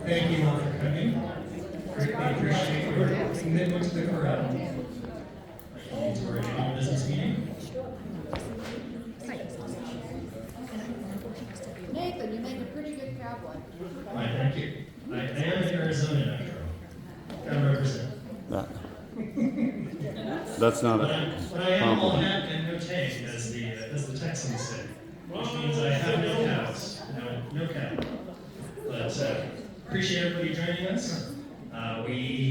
Thank you all for coming. Greatly appreciate your commitment to the Chorale. To our annual business meeting. Nathan, you make a pretty good cowboy. Why, thank you. I am in Arizona after all. Gotta represent. That's not But a I am all hat and no tank, as the Texans say, which means I have no cows. No cow. But appreciate everybody joining us. I'd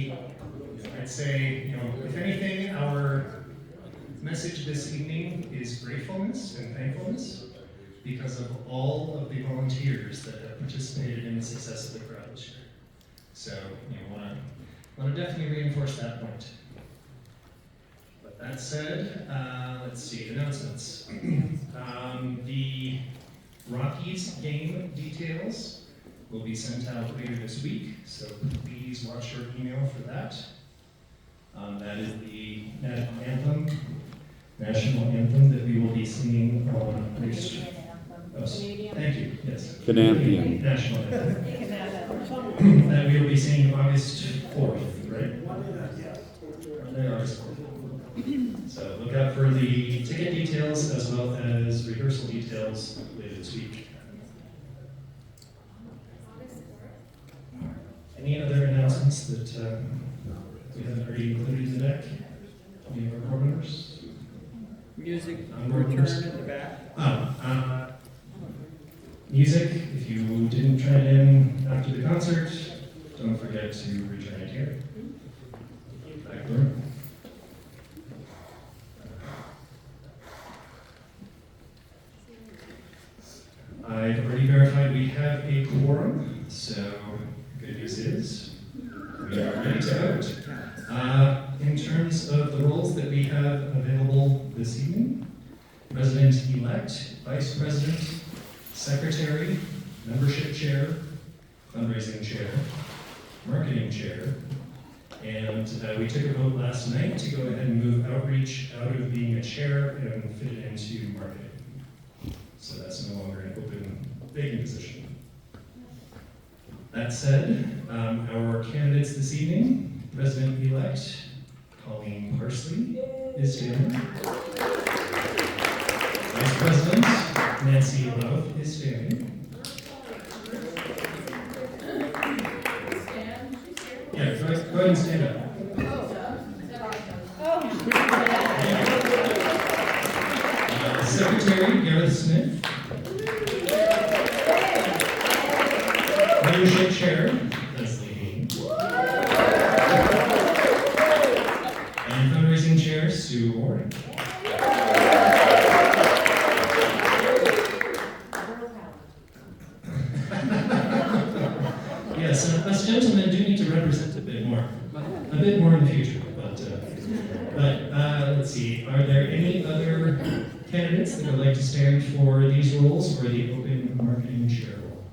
say, if anything, our message this evening is gratefulness and thankfulness because of all of the volunteers that have participated in the success of the Chorale this year. So, want to definitely reinforce that point. But that said, let's see, announcements. The Rockies game details will be sent out later this week, so please watch your email for that. That is the national anthem that we will be singing on next. Thank you. Yes. Canadian national anthem that we will be singing August 4th, right? August 4th. So look out for the ticket details as well as rehearsal details later this week. Any other announcements that we haven't already included in the deck? Any of our board members? Music board return members? at the back. Music, if you didn't turn it in after the concert, don't forget to return it here. Back door. I've already verified we have a quorum, so good news is we are ready to vote. In terms of the roles that we have available this evening, President-elect, Vice President, Secretary, Membership Chair, Fundraising Chair, Marketing Chair, and we took a vote last night to go ahead and move Outreach out of being a chair and fit it into marketing. So that's no longer an open vacant position. That said, our candidates this evening, President-elect Colleen Parsley is standing. Vice President Nancy Love is standing. Yeah, go ahead and stand up. Secretary Gareth Smith. Membership Chair Leslie Haynes. And Fundraising Chair Sue Warren. Yes, us gentlemen do need to represent a bit more in the future. But let's see, are there any other candidates that would like to stand for these roles or the open marketing chair role?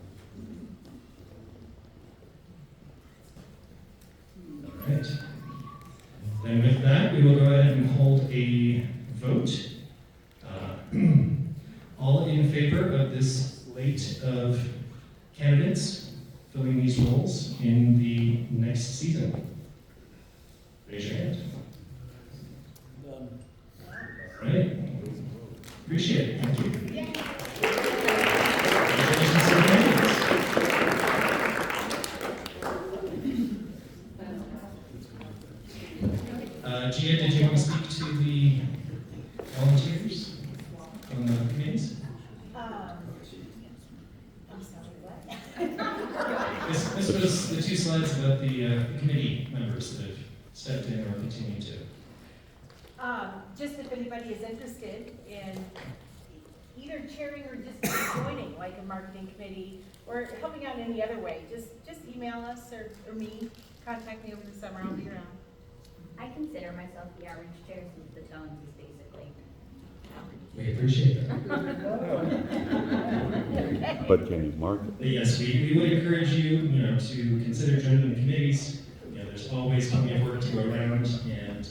All right. Then with that, we will go ahead and hold a vote. All in favor of this slate of candidates filling these roles in the next season? Raise your hand. All right. Appreciate it. Thank you. Congratulations to the candidates. Gia, did you want to speak to the volunteers on the committees? I'm sorry, what? This was the two slides about the committee members that have stepped in or continue to. Just if anybody is interested in either chairing or just joining, like a marketing committee, or helping out in any other way, just email us or me, contact me over the summer, I'll be around. I consider myself the outreach chair since the challenge is basically outreach. We appreciate that. but can you market? But yes, we would encourage you, to consider joining the committees. There's always plenty of work to go around, and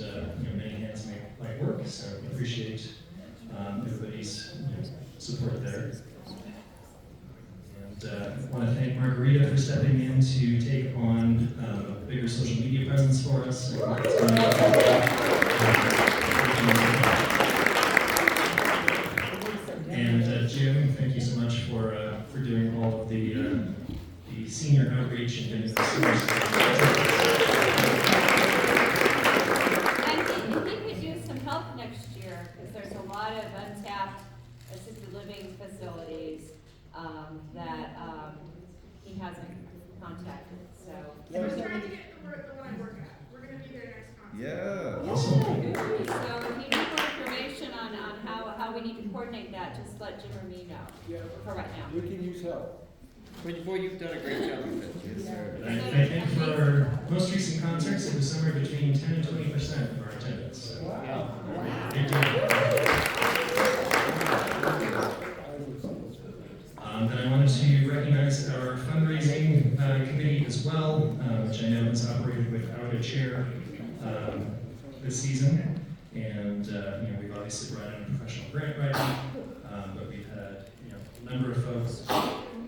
many hands make light work. So appreciate everybody's support there. And I want to thank Margarita for stepping in to take on a bigger social media presence for us. And Jim, thank you so much for doing all of the senior outreach and getting this. And he could use some help next year, because there's a lot of untapped assisted living facilities that he hasn't contacted, so. We're trying to get the one I work at. We're gonna be there next month. Yeah. Awesome. So if you need more information on how we need to coordinate that, just let Jim or me know for right now. We can use help. Well, you've done a great job with it. Yes, sir. I think for our most recent concerts, it was somewhere between 10 and 20% of our attendance. So. Wow. Big deal. Then I wanted to recognize our fundraising committee as well, which I know has operated without a chair this season. And we've obviously brought in a professional grant writer, but we've had a number of folks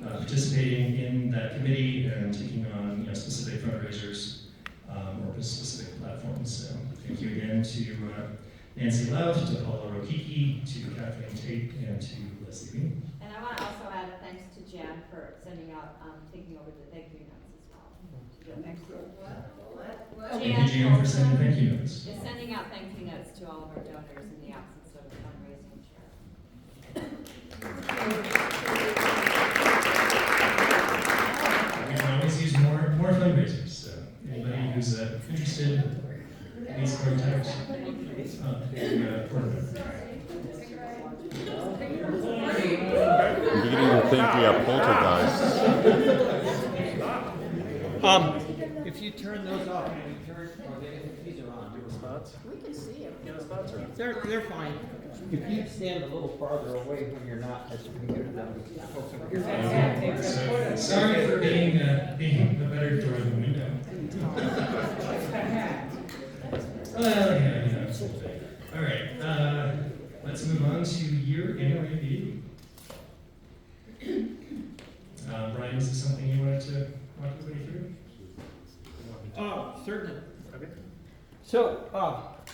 participating in that committee and taking on specific fundraisers or specific platforms. So thank you again to Nancy Loud, to Paula Rokiki, to Kathleen Tate, and to Leslie Bean. And I want to also add a thanks to Jan for sending out, taking over the thank you notes as well. She did an excellent job. Thank you, Jan, for sending thank you notes. Is sending out thank you notes to all of our donors in the absence of a fundraising chair. We can always use more fundraisers. So anybody who's interested, please contact I'm beginning to think we have poltergeists. If you turn those off, and you turn, these are on. We can see him. They're fine. If you stand a little farther away when you're not at the computer, then folks over here. So, sorry for being a better door than window. Well, yeah. All right. Let's move on to year in review. Brian, is this something you wanted to walk everybody through? Certainly. Okay. So,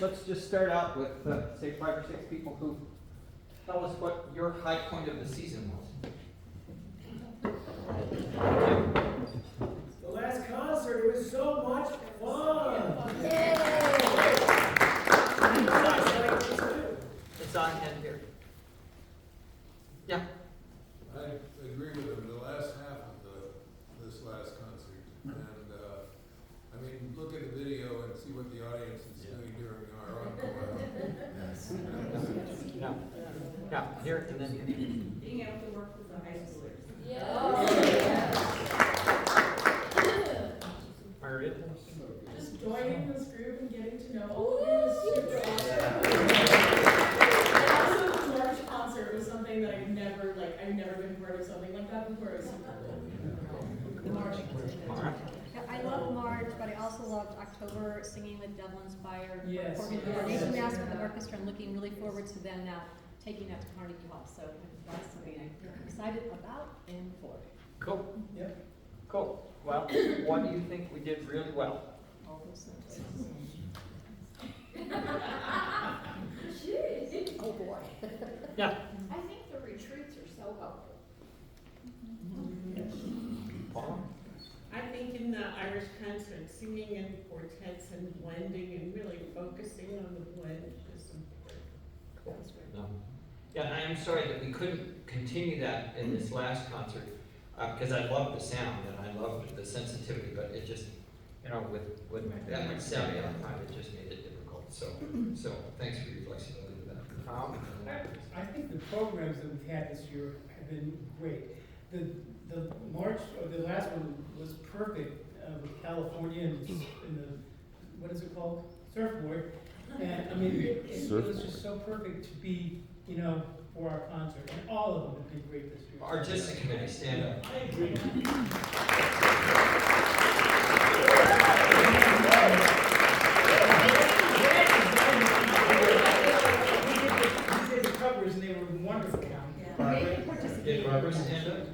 let's just start out with, say, 5 or 6 people who tell us what your high point of the season was. The last concert, it was so much fun. It's on end here. Yeah. I agree with him. The last half of this last concert, and I mean, look at the video and see what the audience is doing during our encore. Yeah. Here and then here. Being able to work with the high schoolers. Margaret? Just joining this group and getting to know all of you is super awesome. And also the March concert was something that I've never been part of something like that before. It was super cool. The March. I love March, but I also loved October, singing with Devil Inspired, Yes. performing with Nation Mass with the orchestra, and looking really forward to them now taking that to Carnegie Hall. So that's something I'm excited about and for. Cool. Yep. Cool. Well, what do you think we did really well? All those things. Oh, boy. Yeah. I think the retreats are so helpful. Paula? I think in the Irish concert, singing in quartets and blending and really focusing on the blend is important. No. Yeah, I am sorry that we couldn't continue that in this last concert, because I loved the sound and I loved the sensitivity, but it just, with that much sound at the time, it just made it difficult. So thanks for your flexibility with that. Tom? I think the programs that we've had this year have been great. The March, or the last one was perfect with California and the, what is it called? Surfboard. And I mean, it was just so perfect to be, for our concert. And all of them have been great this year. Artistic committee, stand up. I agree. We did a couple Barbara's and they were wonderful. Did Barbara stand up?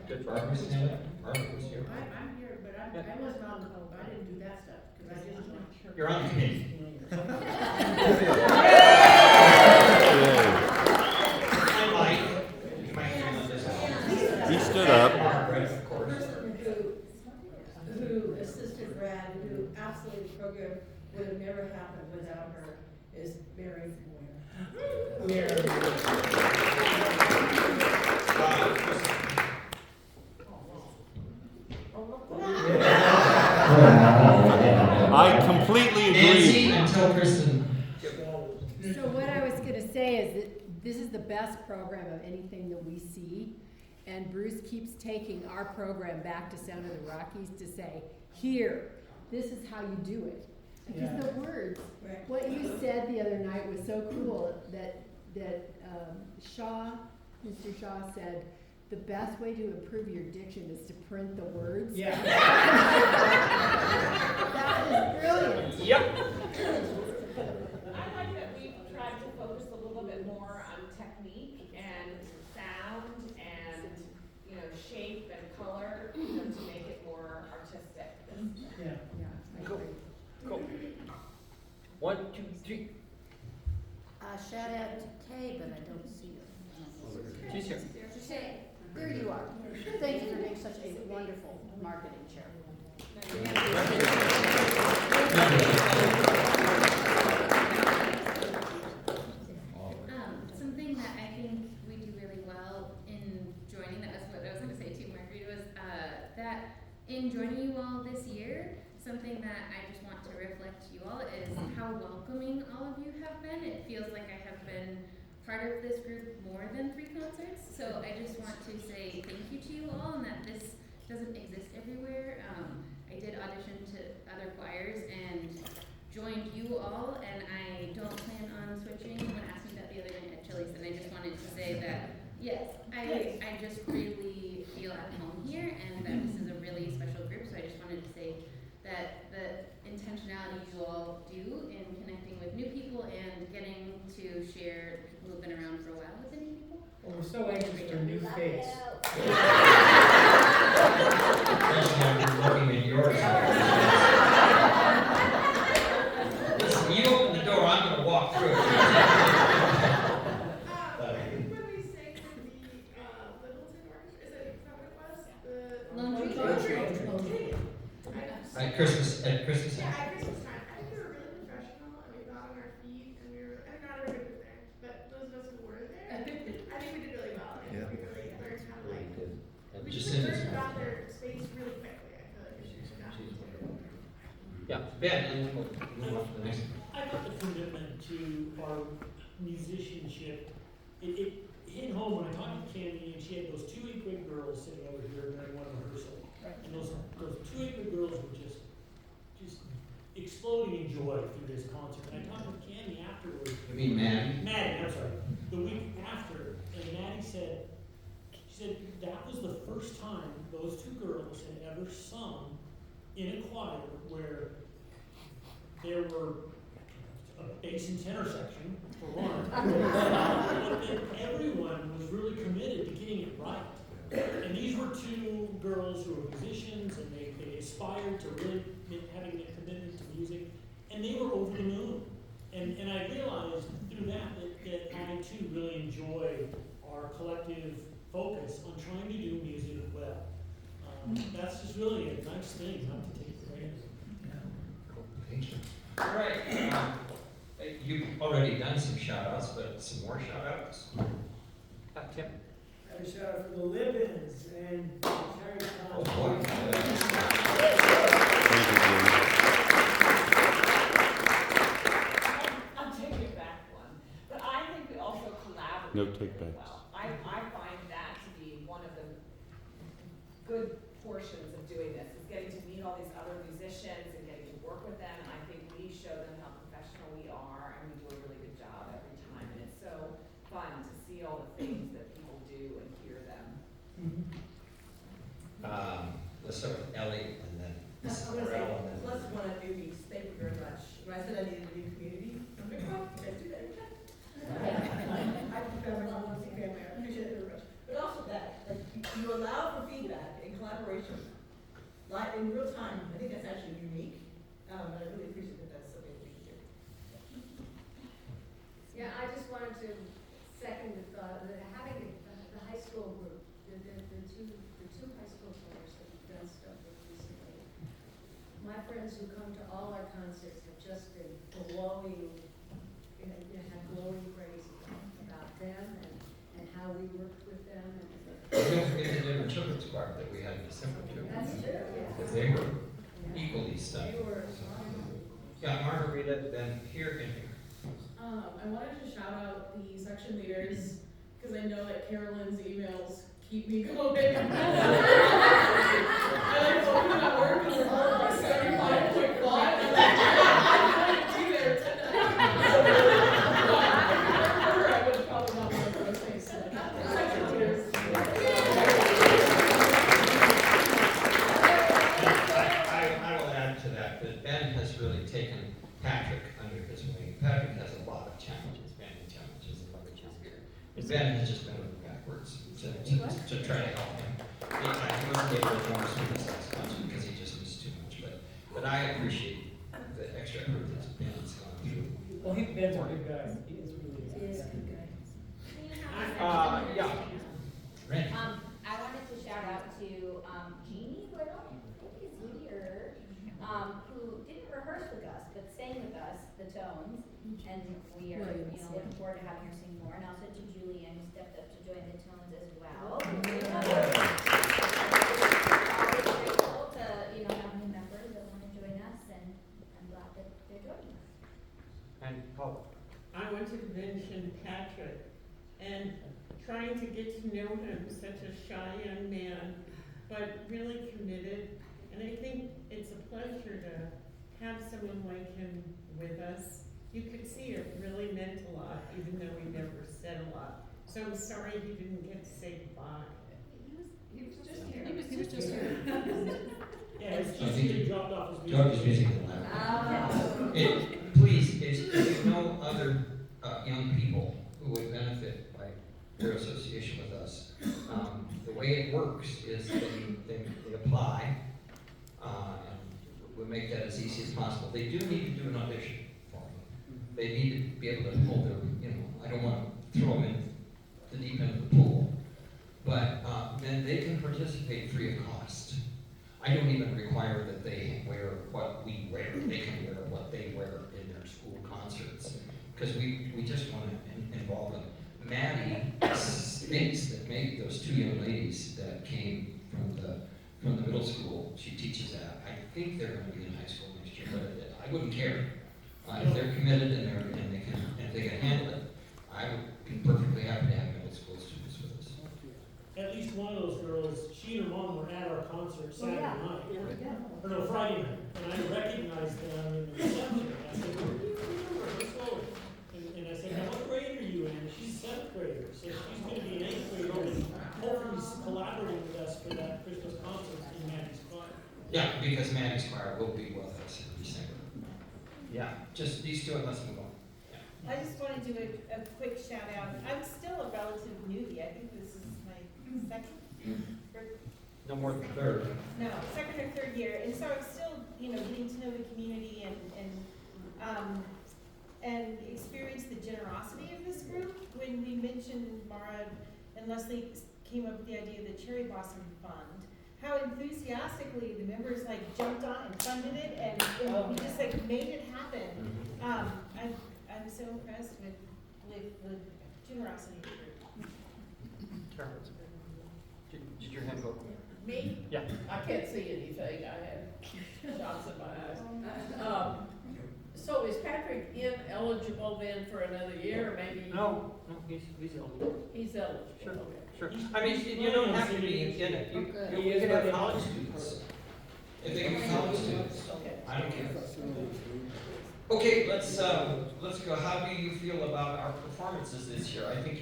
Did Barbara stand up? Barbara was here. I'm here, but I wasn't on the phone, I didn't do that stuff, because I just joined. You're on the committee. I might. You might hear on this one. He stood up. Margaret, of course. Who assisted Brad, who absolutely the program would have never happened without her, is Mary I completely Nancy agree. until Kristen. So what I was gonna say is that this is the best program of anything that we see. And Bruce keeps taking our program back to Sound of the Rockies to say, here, this is how you do it. Because the words, what you said the other night was so cool that Shaw, Mr. Shaw said, the best way to improve your diction is to print the words. Yeah. That is brilliant. Yep. I like that we've tried to focus a little bit more on technique and sound and, you know, shape and color, you know, to make it more artistic. Yeah. I Cool. agree. Cool. 1, 2, 3. Shout out to Kay, but I don't see her. She's here. Kay, there you are. Thank you for being such a wonderful marketing chair. Something that I think we do really well in joining, that was what I was going to say too, Marguerite, was that in joining you all this year, something that I just want to reflect to you all is how welcoming all of you have been. It feels like I have been part of this group more than 3 concerts, so I just want to say thank you to you all, and that this doesn't exist everywhere. I did audition to other choirs and joined you all, and I don't plan on switching. Someone asked me that the other night at Chili's, and I just wanted to say that, yes, I just really feel at home here, and that this is a really special group, so I just wanted to say that the intentionality you all do in connecting with new people and getting to share people who've been around for a while with the new people. Well, we're so anxious for a new face. Especially after looking at yours. Listen, you open the door, I'm gonna walk through. I think when we sang with the Littleton Orchestra, is that what it was? The Laundry. At Christmas Yeah, time. at Christmas time. I think we were really professional and we got on our feet and not everybody was there, but those of us who were there, I think we did really well. We really learned how to we just learned about their space really quickly. I feel like it's got Yeah, Ben, and then we'll move on to the next one. I thought the commitment to our musicianship, it hit home when I talked to Candy, and she had those 2 8-grade girls sitting over here during one rehearsal. And those 2 8-grade girls were just exploding in joy through this concert. And I talked with Candy afterwards. You mean Maddie? Maddie, I'm sorry. The week after, and Maddie said, that was the first time those 2 girls had ever sung in a choir where there were a bass and tenor section, for one, but then everyone was really committed to getting it right. And these were 2 girls who were musicians, and they aspired to really having a commitment to music, and they were over the moon. And I realized through that I too really enjoy our collective focus on trying to do music well. That's just really a nice thing, not to take for granted. Cool, thank you. All right, you've already done some shout outs, but some more shout outs. Tim. I have a shout out for the Libbins and Terry Oh boy. Thank you, Jimmy. I'll take it back one, but I think we also collaborate. No take backs. Well. I find that to be one of the good portions of doing this, is getting to meet all these other musicians and getting to work with them, and I think we show them how professional we are, and we do a really good job every time, and it's so fun to see all the things that people do and hear them. Let's start with Ellie and then Mrs. I'm gonna say, Chorale and then. plus one of newbies, thank you very much. When I said I needed a new community, I'm like, oh, I do that every time. in real time. I think that's actually unique, but I really appreciate that that's something we can do. Yeah, I just wanted to second the thought that having the high school group, the two high school players that we've done stuff with recently. My friends who come to all our concerts have just been glowing, have glowing praise about them and how we worked with them. Don't forget the different children's choir that we had in December too. That's true, yeah. Because they were equally stunning. They were. Yeah, Margarita, then here and here. I wanted to shout out the section leaders, because I know that Carolyn's emails keep me going. I like open at work and we're all like 75-point font. And I'm like, I couldn't be there tonight. I would probably not work for those things. So, section leaders. I will add to that Ben has really taken Patrick under his wing. Patrick has a lot of challenges, family challenges, and other challenges. And Ben has just been over backwards to try to help him. He wasn't able to join us for this last concert because he just missed too much. But I appreciate the extra effort that Ben's gone through. Well, Ben's a good guy. He is really good. He is a good guy. Yeah. Randy. I wanted to shout out to Jeannie Little, I think it's here, who didn't rehearse with us, but sang with us the tones, and we are, looking forward to having her sing more. And also to Julianne, who stepped up to join the tones as well. Always grateful to, have new members that want to join us, and I'm glad that they're joining us. And Paul. I want to mention Patrick and trying to get to know him, such a shy young man, but really committed. And I think it's a pleasure to have someone like him with us. You could see it really meant a lot, even though he never said a lot. So I'm sorry he didn't get to say goodbye. He was just here. He was just here. Yeah, it's just he dropped off his George music. is music Please, if there's no other young people who would benefit by their association with us, the way it works is they apply, and we'll make that as easy as possible. They do need to do an audition for me. They need to be able to hold their, I don't want to throw them in the deep end of the pool, but then they can participate free of cost. I don't even require that they wear what we wear. They can wear what they wear in their school concerts, because we just want to involve them. Maddie thinks that maybe those two young ladies that came from the middle school, she teaches at. I think they're going to be in high school next year, but I wouldn't care if they're committed and they can handle it. I would be perfectly happy to have middle school students with us. At least one of those girls, she and her mom were at our concert Saturday night. Yeah. Or no, Friday night. And I recognized them in the reception. I said, where do you remember? Miss Lowen? And I said, now what grade are you in? And she's 7th grader. So she's going to be an 8th grader and hopefully collaborating with us for that Christmas concert in Maddie's choir. Yeah, because Maddie's choir will be with us in December. Yeah, just these two and let's move on. I just want to do a quick shout out. I'm still a relative newbie. I think this is my second or No more than third. no, second or third year. And so I'm still, getting to know the community and experience the generosity of this group. When we mentioned Mara and Leslie came up with the idea of the Cherry Blossom Fund, how enthusiastically the members jumped on and funded it, and we just made it happen. I'm so impressed with the generosity of the group. Carol, did your hand go? Me? Yeah. I can't see anything. I have shots in my eyes. So is Patrick ineligible then for another year, or maybe? No, he's eligible. He's eligible. Sure. Okay. Sure. I mean, you don't have to be in it. You can have college students. If they can be college students, Okay. I don't care. Okay, let's go. How do you feel about our performances this year? I think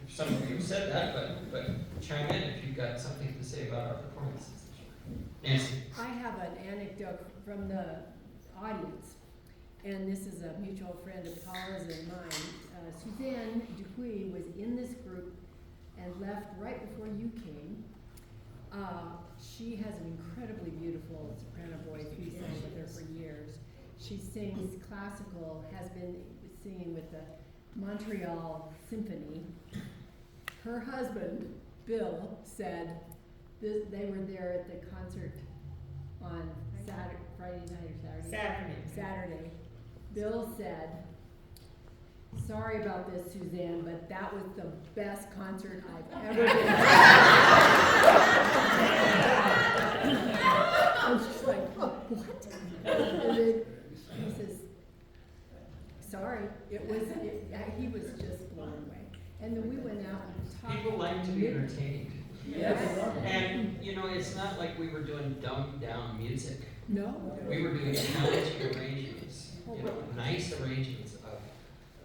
some of you said that, but chime in if you've got something to say about our performances this year. Nancy. I have an anecdote from the audience, and this is a mutual friend of Paula's and mine. Suzanne Dupuy was in this group and left right before you came, She has an incredibly beautiful soprano voice. We sang with her for years. She sings classical, has been singing with the Montreal Symphony. Her husband, Bill, said they were there at the concert on Friday night or Saturday. Bill said, "Sorry about this, Suzanne, but that was the best concert I've ever been to." And she's like, "What?" And then he says, "Sorry, he was just blown away." And then we went out and talked. People like to be entertained. Yes. And, you know, it's not like we were doing dumbed down music. No. We were doing challenging arrangements, you know, nice arrangements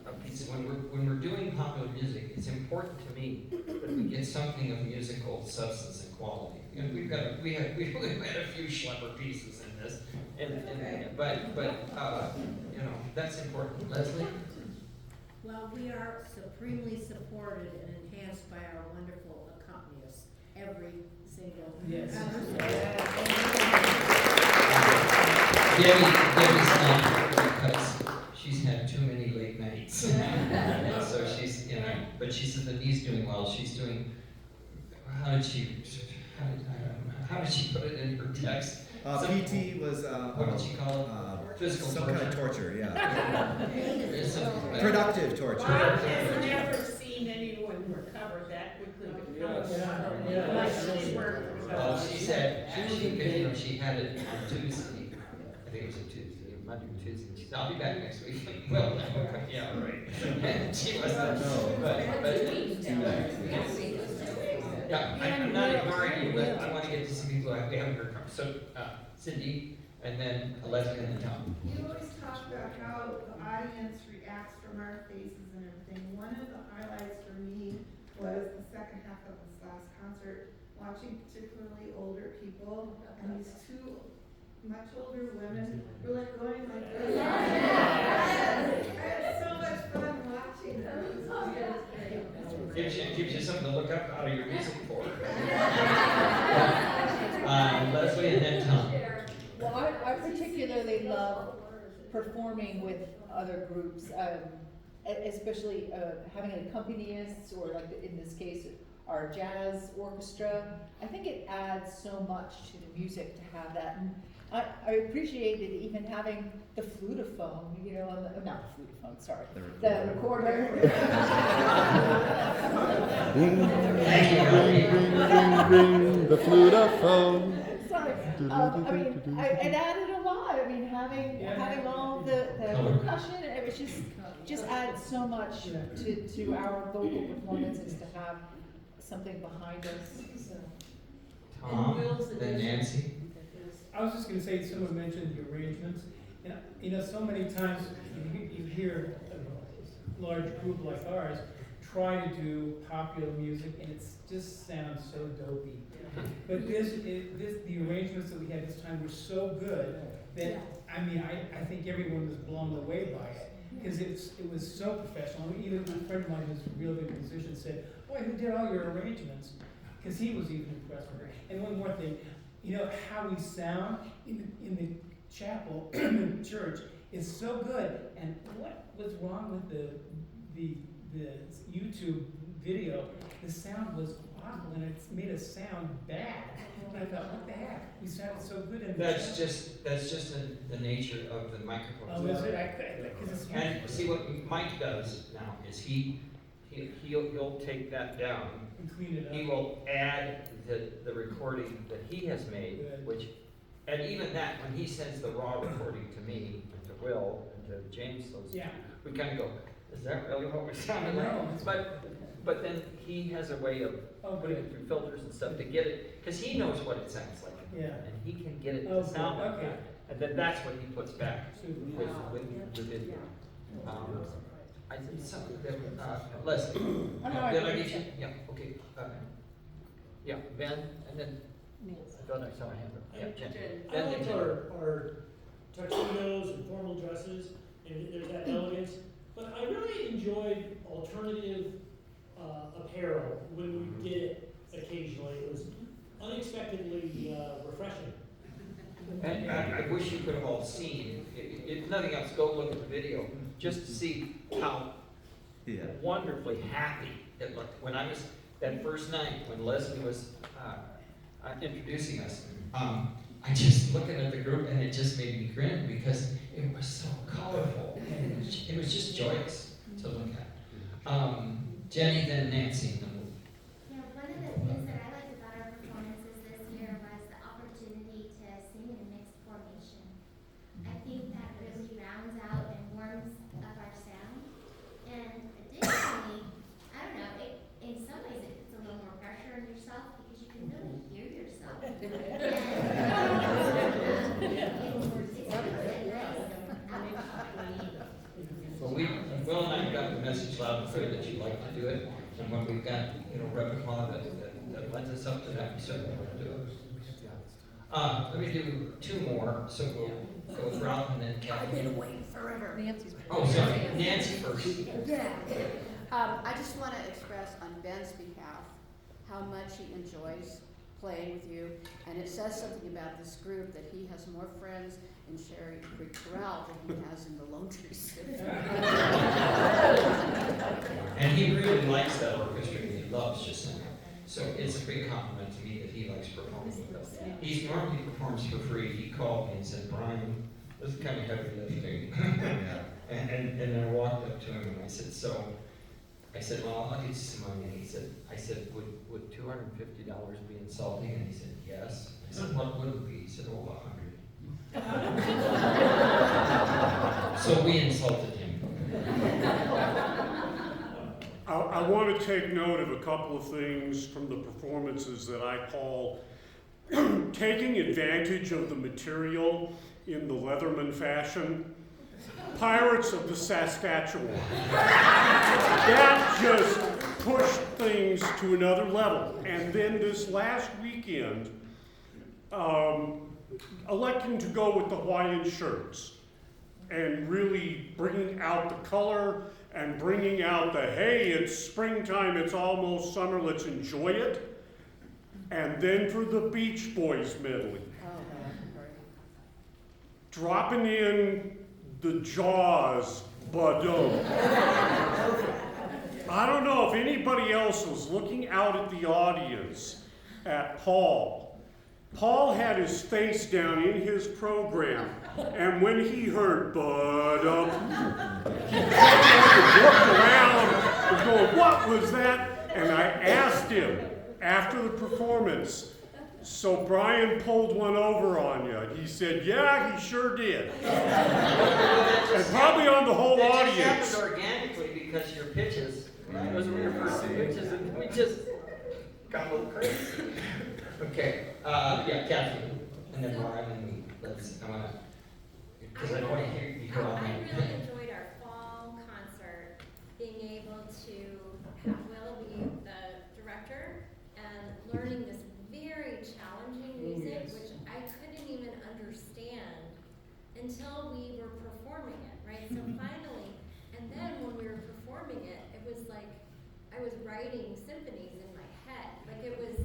of pieces. When we're doing popular music, it's important to me that we get something of musical substance and quality. And we had a few schlepper pieces in this, but you know, that's important. Leslie? Well, we are supremely supported and enhanced by our wonderful accompanists every single. Yes. Debbie's not, because she's had too many late nights. And so she's, you know, but she said that he's doing well. She's doing, how did she put it in her text? PT was, what did she call it? Physical some torture. kind of torture, yeah. Productive torture. Bob has never seen anyone recover that quickly Well, she said, you know, she had it on Tuesday. I think it was a Tuesday, Monday or Tuesday. She said, "I'll be back next week." Well, yeah, right. And she wasn't, yeah, I'm not ignoring you, but I want to get to some people we haven't heard from. So, Cindy, and then Leslie, and then Tom. You always talk about how the audience reacts from our faces and everything. One of the highlights for me was the second half of this last concert, watching particularly older people, and these two much older women were like going like this. I had so much fun watching them. It was great. Gives you something to look up out of your music for. Leslie, and then Tom. Well, I particularly love performing with other groups, especially having an accompanist, or like in this case, our jazz orchestra. I think it adds so much to the music to have that. And I appreciated even having the flutophone, you know, not the flutophone, sorry, the recorder. Ring, the flutophone. Sorry, I mean, it added a lot. I mean, having all the percussion, it was just adds so much to our vocal performances to have something behind us. So. Tom, then Nancy. I was just going to say, someone mentioned the arrangements. And, you know, so many times you hear a large group like ours try to do popular music, and it just sounds so dopey. But the arrangements that we had this time were so good that, I mean, I think everyone was blown away by it. Because it was so professional. Even a friend of mine who's a real good musician said, "Boy, who did all your arrangements?" Because he was even impressed with it. And one more thing, you know, how we sound in the chapel, in the church, is so good. And what was wrong with the YouTube video? The sound was awful, and it made us sound bad. And I thought, what the heck? We sounded so good in the That's just the nature of the microphone. Oh, is it? And see what Mike does now is he'll take that down. And clean it up. He will add the recording that he has made, Good. and even that, when he sends the raw recording to me, and to Will, and to James, we kind of go, is that really what we sounded like? But then he has a way of putting it through filters and stuff to get it, because he knows what it sounds like. Yeah. And he can get it to sound like that. And then that's what he puts back with the video. I think something that, Leslie, did I get you? Yeah, okay. Yeah, Ben, and then, I thought I saw a hand up. Yeah, Jen. I liked our tuxedos and formal dresses, and there's that elegance. But I really enjoyed alternative apparel when we did it occasionally. It was unexpectedly refreshing. And I wish you could have all seen, if nothing else, go look at the video, just to see how wonderfully happy it looked. When I was, that first night, when Leslie was introducing us, I just looking at the group and it just made me grin because it was so colorful. And it was just joyous to look at. Jenny, then Nancy. Yeah, one of the things that I liked about our performances this year was the opportunity to sing in a mixed formation. I think that really rounds out and warms up our sound. And additionally, I don't know, in some ways it puts a little more pressure on yourself because you can really hear yourself. Well, Will and I got the message loud and clear that you like to do it, and when we've got, repertoire that lends us up to that, we certainly want to do it. Let me do two more, so we'll go with Ralph and then Kathy. I've been waiting forever. Nancy's. Oh, sorry, Nancy first. Yeah. I just want to express on Ben's behalf how much he enjoys playing with you, and it says something about this group that he has more friends in Cherry Creek Chorale than he has in the Lone Tree Symphony. And he really likes that orchestra, and he loves just singing. So it's a big compliment to me that he likes performing with us. He normally performs for free. He called me and said, Brian, this is kind of heavy lifting. and I walked up to him and I said, well, I'll get you some money. And I said, would $250 be insulting? And he said, yes. I said, what would it be? He said, oh, 100. So we insulted him. I want to take note of a couple of things from the performances that I call taking advantage of the material in the Leatherman fashion. Pirates of the Saskatchewan. That just pushed things to another level. And then this last weekend, electing to go with the Hawaiian shirts and really bringing out the color and bringing out the, hey, it's springtime, it's almost summer, let's enjoy it. And then for the Beach Boys medley. Dropping in the Jaws, Badum. I don't know if anybody else was looking out at the audience at Paul. Paul had his face down in his program, and when he heard Badum, he looked around and going, what was that? And I asked him after the performance, so Brian pulled one over on you. He said, yeah, he sure did. And probably on the whole audience. It just happened organically because your pitches, those were your first pitches, and we just got a little crazy. Okay, yeah, Kathy, and then Brian, and because I want to hear you go on. I really enjoyed our fall concert, being able to have Will be the director and learning this very challenging music, which I couldn't even understand until we were performing it, right? So finally, and then when we were performing it, it was like I was writing symphonies in my head. Like it was,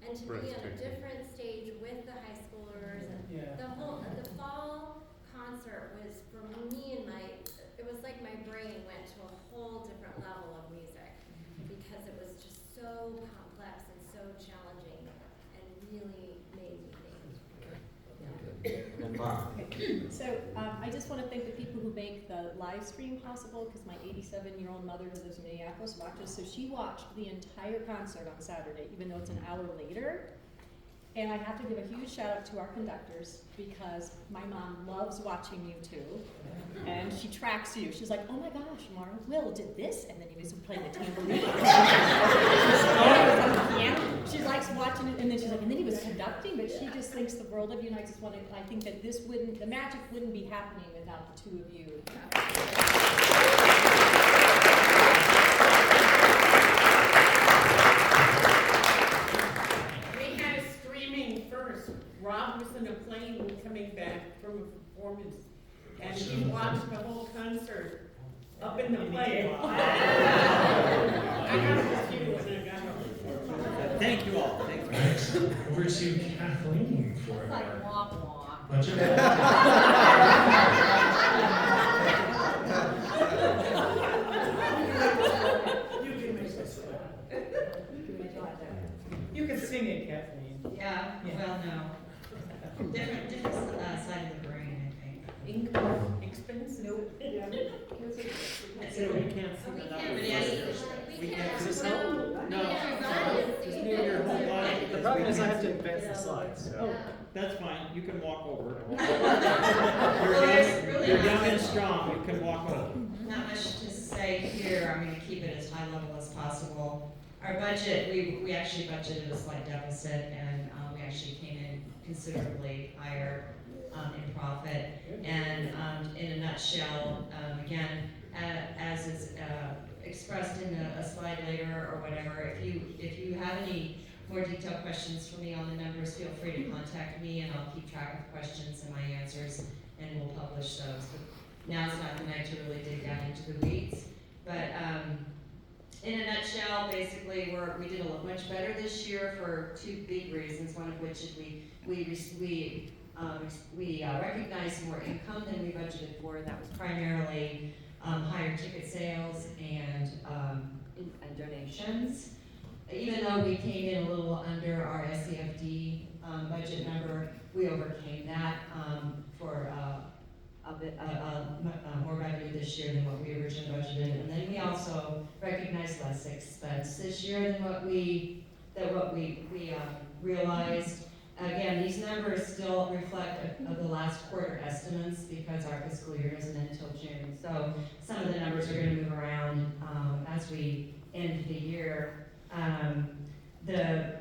and to be on a different stage with the high schoolers, and the fall concert was for me and it was like my brain went to a whole different level of music because it was just so complex and so challenging and really made me think. So I just want to thank the people who make the live stream possible because my 87-year-old mother who lives in Minneapolis watched us. So she watched the entire concert on Saturday, even though it's an hour later. And I have to give a huge shout out to our conductors because my mom loves watching you too. And she tracks you. She's like, oh my gosh, Mara, Will did this. And then he was playing the tambourine. She likes watching it. And then she's like, and then he was conducting. But she just thinks the world of you. And I just want to, I think that the magic wouldn't be happening without the two of you. Rob was in a plane coming back from a performance, and he watched the whole concert up in the plane. I got to see you when I got home. Thank you all. Thank you. over to Kathleen for It's like our wah wah. budget. You can make this You can sing it, Kathleen. Yeah, well, no. Different side of the brain, I think. Income, expense, nope. So we can't see the numbers. We can't see see some. No, just move your whole body. The problem is I have to advance the slides, so. Oh, that's fine, you can walk over. Really You're not young and much- strong, you can walk over. Not much to say here, I'm gonna keep it as high level as possible. Our budget, we actually budgeted a slight deficit, and we actually came in considerably higher in profit. And in a nutshell, again, as is expressed in a slide later or whatever, if you have any more detailed questions for me on the numbers, feel free to contact me, and I'll keep track of questions and my answers, and we'll publish those. But now's not the night to really dig down into the weeds. But in a nutshell, basically, we did a lot much better this year for two big reasons. One of which is we recognized more income than we budgeted for, and that was primarily higher ticket sales and donations. Even though we came in a little under our SCFD budget number, we overcame that for a bit more revenue this year than what we originally budgeted. And then we also recognized less expense this year than what we realized. Again, these numbers still reflect the last quarter estimates because our fiscal year isn't until June. So some of the numbers are going to move around as we end the year. The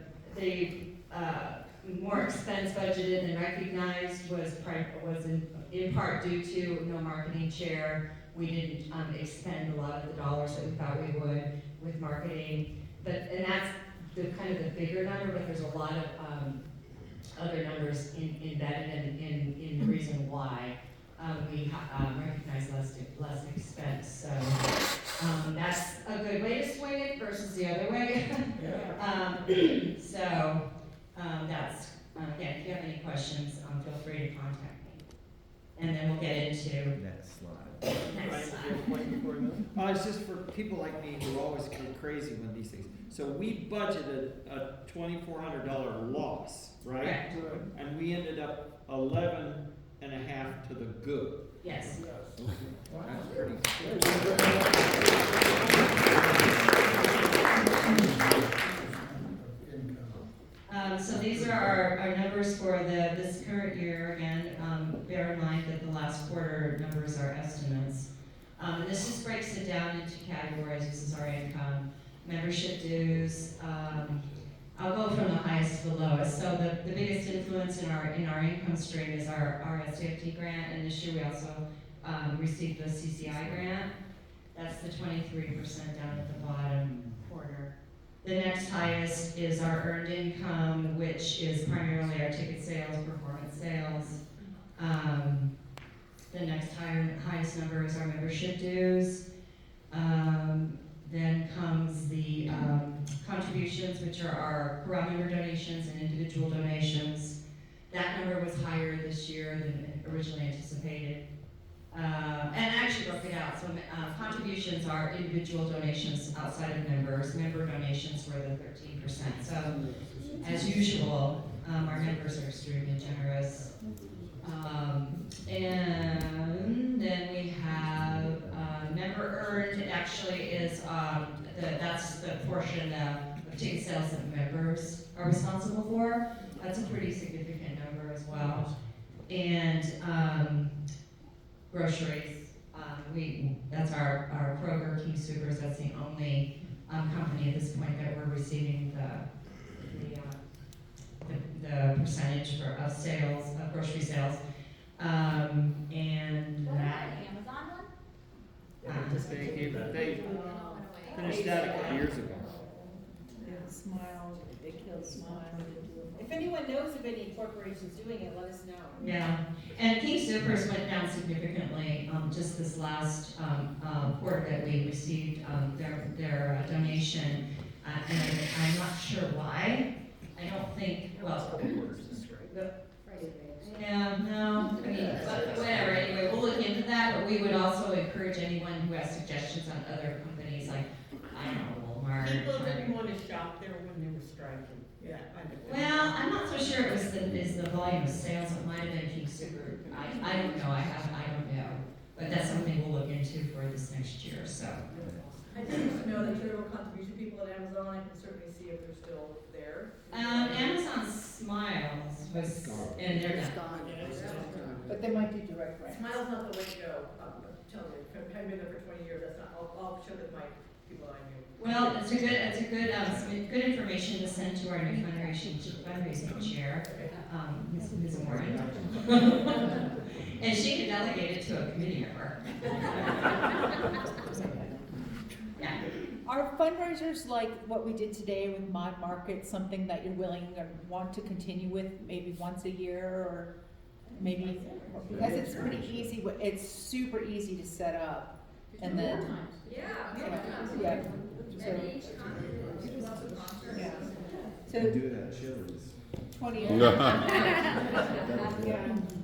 more expense budgeted than recognized was in part due to no marketing chair. We didn't expend a lot of the dollars that we thought we would with marketing, and that's the kind of the bigger number. But there's a lot of other numbers embedded in the reason why we recognize less expense. So that's a good way to swing it versus the other way. That's again, if you have any questions, feel free to contact me, and then we'll get into next slide. Next slide. It's just for people like me who always go crazy when these things. So we budgeted a $2,400 loss, right? Correct. And we ended up 11.5 to the good. Yes. That's pretty So these are our numbers for this current year. Again, bear in mind that the last quarter numbers are estimates. And this just breaks it down into categories. This is our income, membership dues. I'll go from the highest to the lowest. So the biggest influence in our income stream is our SCFT grant, and this year we also received the CCI grant. That's the 23% down at the bottom corner. The next highest is our earned income, which is primarily our ticket sales, performance sales. The next highest number is our membership dues. Then comes the contributions, which are our Chorale member donations and individual donations. That number was higher this year than originally anticipated. And I actually broke it out. So contributions are individual donations outside of members. Member donations were the 13%. So as usual, our members are extremely generous. And then we have member earned. It actually is that's the portion of ticket sales that members are responsible for. That's a pretty significant number as well. And groceries. That's our Kroger, King Soopers. That's the only company at this point that we're receiving the percentage of sales, of grocery sales. And What that. about the Amazon one? They finished that a couple years ago. Smile, they killed Smile. If anyone knows of any corporations doing it, let us know. Yeah, and King Soopers went down significantly just this last quarter that we received their donation, and I'm not sure why. I don't think, well, Friday. yeah, no, I mean, but whatever, anyway, we'll look into that, but we would also encourage anyone who has suggestions on other companies, like, I don't know, Walmart. People didn't want to shop there when they were striking. Yeah. Well, I'm not so sure it was the volume of sales, it might have been King Super, I don't know, I don't know. But that's something we'll look into for this next year, so. I do need to know the charitable contribution people at Amazon, I can certainly see if they're still there. Amazon Smiles was, and they're done. But they might do direct grants. Smile's not the way to go, I'm telling you, having been there for 20 years, that's not, I'll show that my people I knew. Well, it's some good information to send to our new fundraising chair, Ms. Warren. And she could delegate it to a committee member. Yeah. Are fundraisers like what we did today with Mod Market something that you're willing or want to continue with maybe once a year or maybe, because it's pretty easy, it's super easy to set up and then. Yeah. Yeah. Yeah. So do it at Chili's. 20 yeah.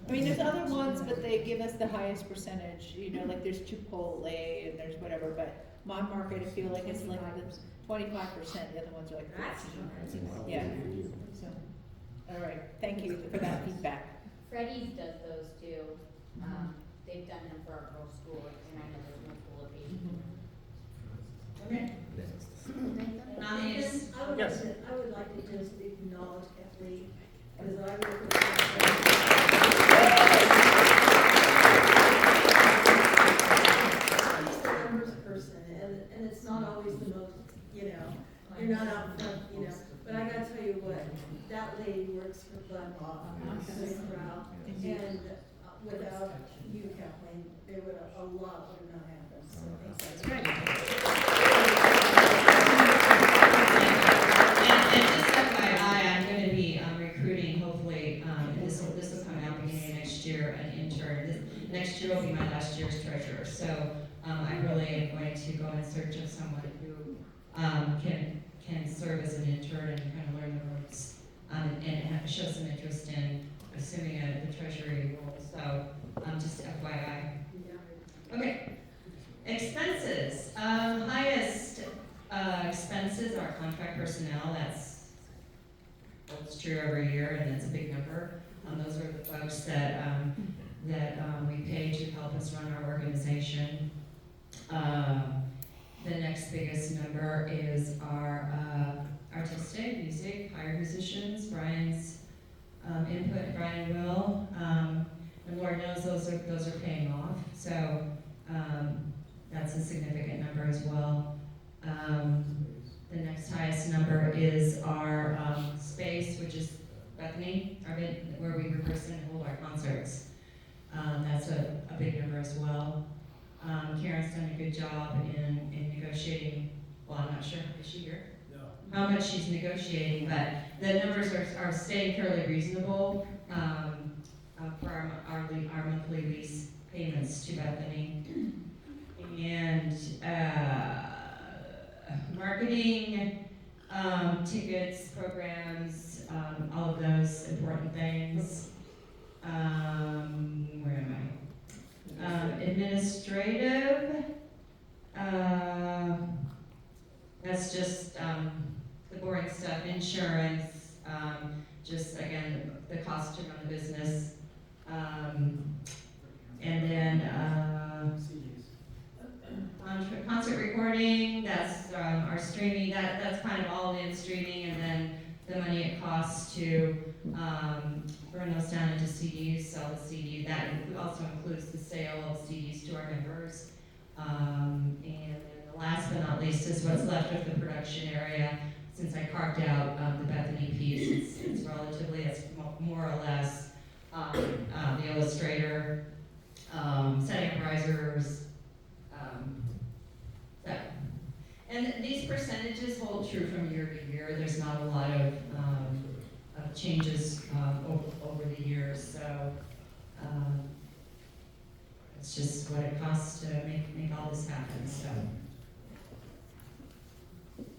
I mean, there's other ones, but they give us the highest percentage, you know, like there's Chipotle and there's whatever, but Mod Market, I feel like it's like 25%, the other ones are like 15. Yeah, so, all right, thank you for that feedback. Freddie's does those too. They've done them for our girls' school, and I know there's multiple locations. Okay. Nominees? I would like to just acknowledge Kathleen, because I work with she's a numbers person, and it's not always the most, you know, you're not out front, you know, but I gotta tell you what, that lady works her butt off, with Chorale, and without you, Kathleen, there would, a lot would not happen, so thanks. That's And just FYI, I'm going to be recruiting, hopefully, this will come out beginning of next year, an intern. Next year will be my last year's treasurer, so I really am going to go in search of someone who can serve as an intern and kind of learn the ropes and show some interest in assuming the treasury role. So just FYI. Okay. Expenses. Highest expenses are contract personnel. That's true every year, and it's a big number. Those are the folks that we pay to help us run our organization. The next biggest number is our artistic, music, hired musicians. Brian's input, Brian and Will, and Lord knows those are paying off. So that's a significant number as well. The next highest number is our space, which is Bethany, where we rehearse and hold our concerts. That's a big number as well. Karen's done a good job in negotiating. Well, I'm not sure, is she here? No. How much she's negotiating, but the numbers are staying fairly reasonable for our monthly lease payments to Bethany. And marketing, tickets, programs, all of those important things. Where am I? Administrative, that's just the boring stuff, insurance, just again, the cost to run the business. And then concert recording, that's our streaming, that's kind of all in streaming, and then the money it costs to burn those down into CDs, sell the CD. That also includes the sale of CDs to our members. And then the last but not least is what's left of the production area. Since I carved out the Bethany piece, it's more or less the illustrator, setting up risers. And these percentages hold true from year to year. There's not a lot of changes over the years, so it's just what it costs to make all this happen. So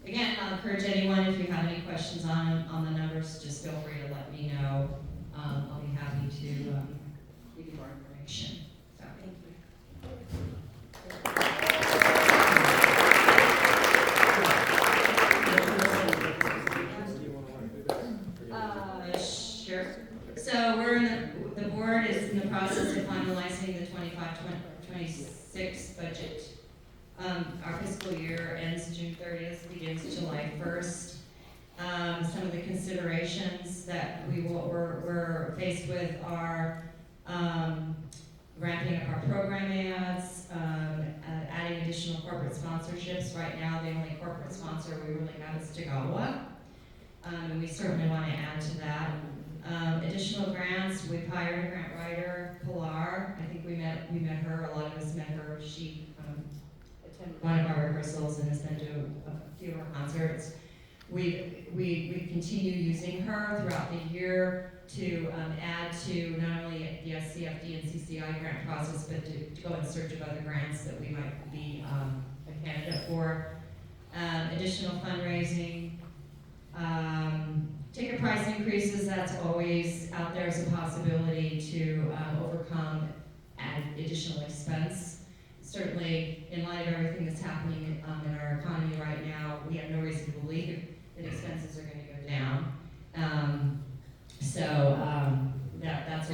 again, encourage anyone, if you have any questions on the numbers, just feel free to let me know. I'll be happy to give you more information. So, thank you. Sure. So the board is in the process of finalizing the 25-26 budget. Our fiscal year ends June 30th, begins July 1st. Some of the considerations that we're faced with are ramping up our program ads, adding additional corporate sponsorships. Right now, the only corporate sponsor we really have is Tagawa, and we certainly want to add to that. Additional grants, we've hired a grant writer, Pilar. I think we met her, a lot of us met her. She attended one of our rehearsals and has been to a few of our concerts. We continue using her throughout the year to add to not only the SCFD and CCI grant process, but to go in search of other grants that we might be a candidate for. Additional fundraising. Ticket price increases, that's always out there as a possibility to overcome additional expense. Certainly, in light of everything that's happening in our economy right now, we have no reason to believe that expenses are going to go down. That's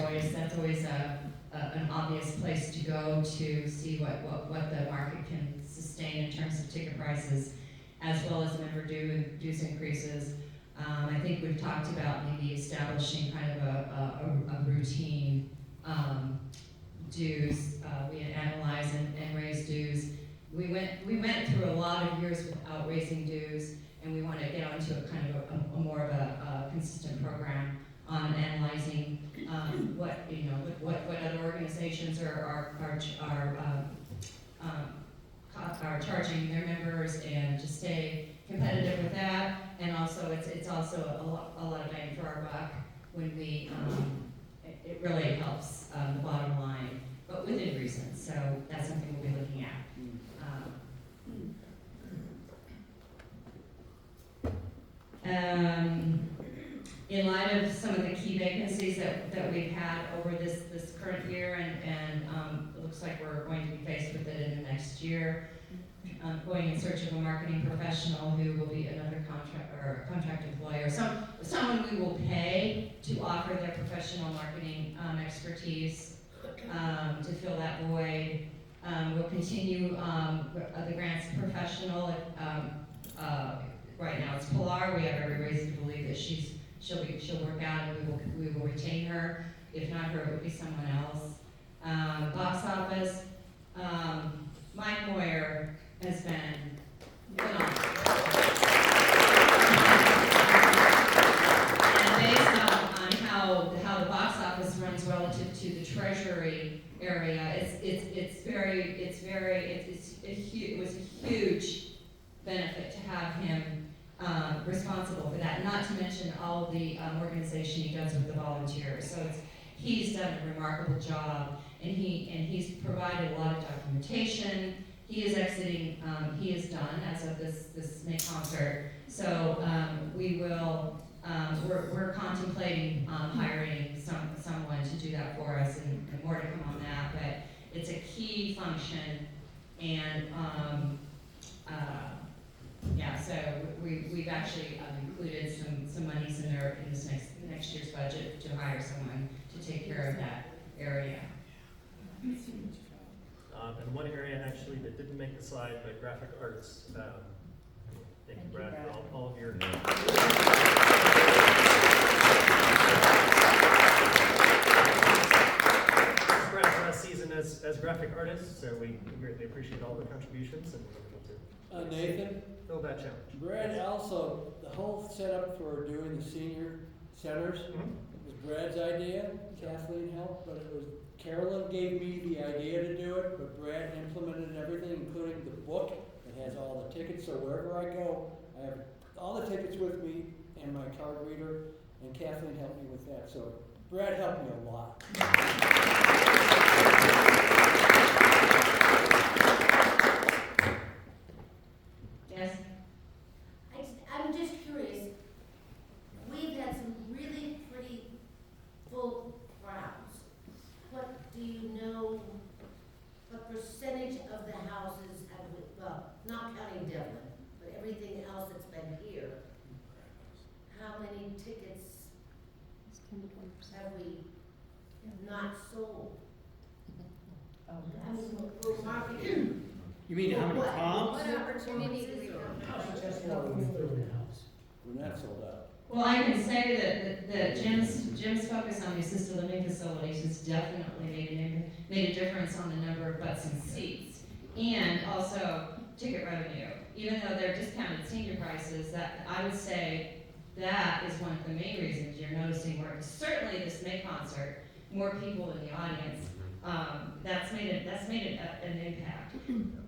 always an obvious place to go to see what the market can sustain in terms of ticket prices, as well as member dues increases. I think we've talked about maybe establishing kind of a routine dues. We analyze and raise dues. We went through a lot of years without raising dues, and we want to get onto a kind of a more of a consistent program on analyzing what other organizations are charging their members, and to stay competitive with that. And also, it's also a lot of bang for our buck when we. It really helps the bottom line, but within reason. So that's something we'll be looking at. In light of some of the key vacancies that we've had over this current year, and it looks like we're going to be faced with it in the next year, going in search of a marketing professional who will be another contract employer, someone we will pay to offer their professional marketing expertise to fill that void. We'll continue the grants professional. Right now it's Pilar. We have every reason to believe that she'll work out, and we will retain her. If not her, it will be someone else. Box office. Mike Moyer has been phenomenal. And based on how the box office runs relative to the treasury area, it was a huge benefit to have him responsible for that. Not to mention all the organization he does with the volunteers. So he's done a remarkable job, and he's provided a lot of documentation. He is exiting, he is done as of this May concert. So we're contemplating hiring someone to do that for us, and more to come on that. But it's a key function, and so we've actually included some monies in this next year's budget to hire someone to take care of that area. And one area actually that didn't make the slide, but graphic arts. Thank you, Brad, for all of your. Brad's last season as graphic artist, so we greatly appreciate all the contributions, and we're looking to Nathan? fill that challenge. Brad also, the whole setup for doing the senior centers was Brad's idea. Kathleen helped, but it was Carolyn gave me the idea to do it, but Brad implemented everything, including the book that has all the tickets. So wherever I go, I have all the tickets with me and my card reader, and Kathleen helped me with that. So Brad helped me a lot. Yes? I'm everything else that's been here, how many tickets have we not sold? I mean, we're marketing. You mean how many What comps? opportunities is there? We're not sold out. Well, I can say that Jim's focus on the assisted living facilities has definitely made a difference on the number of butts and seats, and also ticket revenue. Even though they're discounted senior prices, that I would say that is one of the main reasons you're noticing more. Certainly, this May concert, more people in the audience. That's made an impact.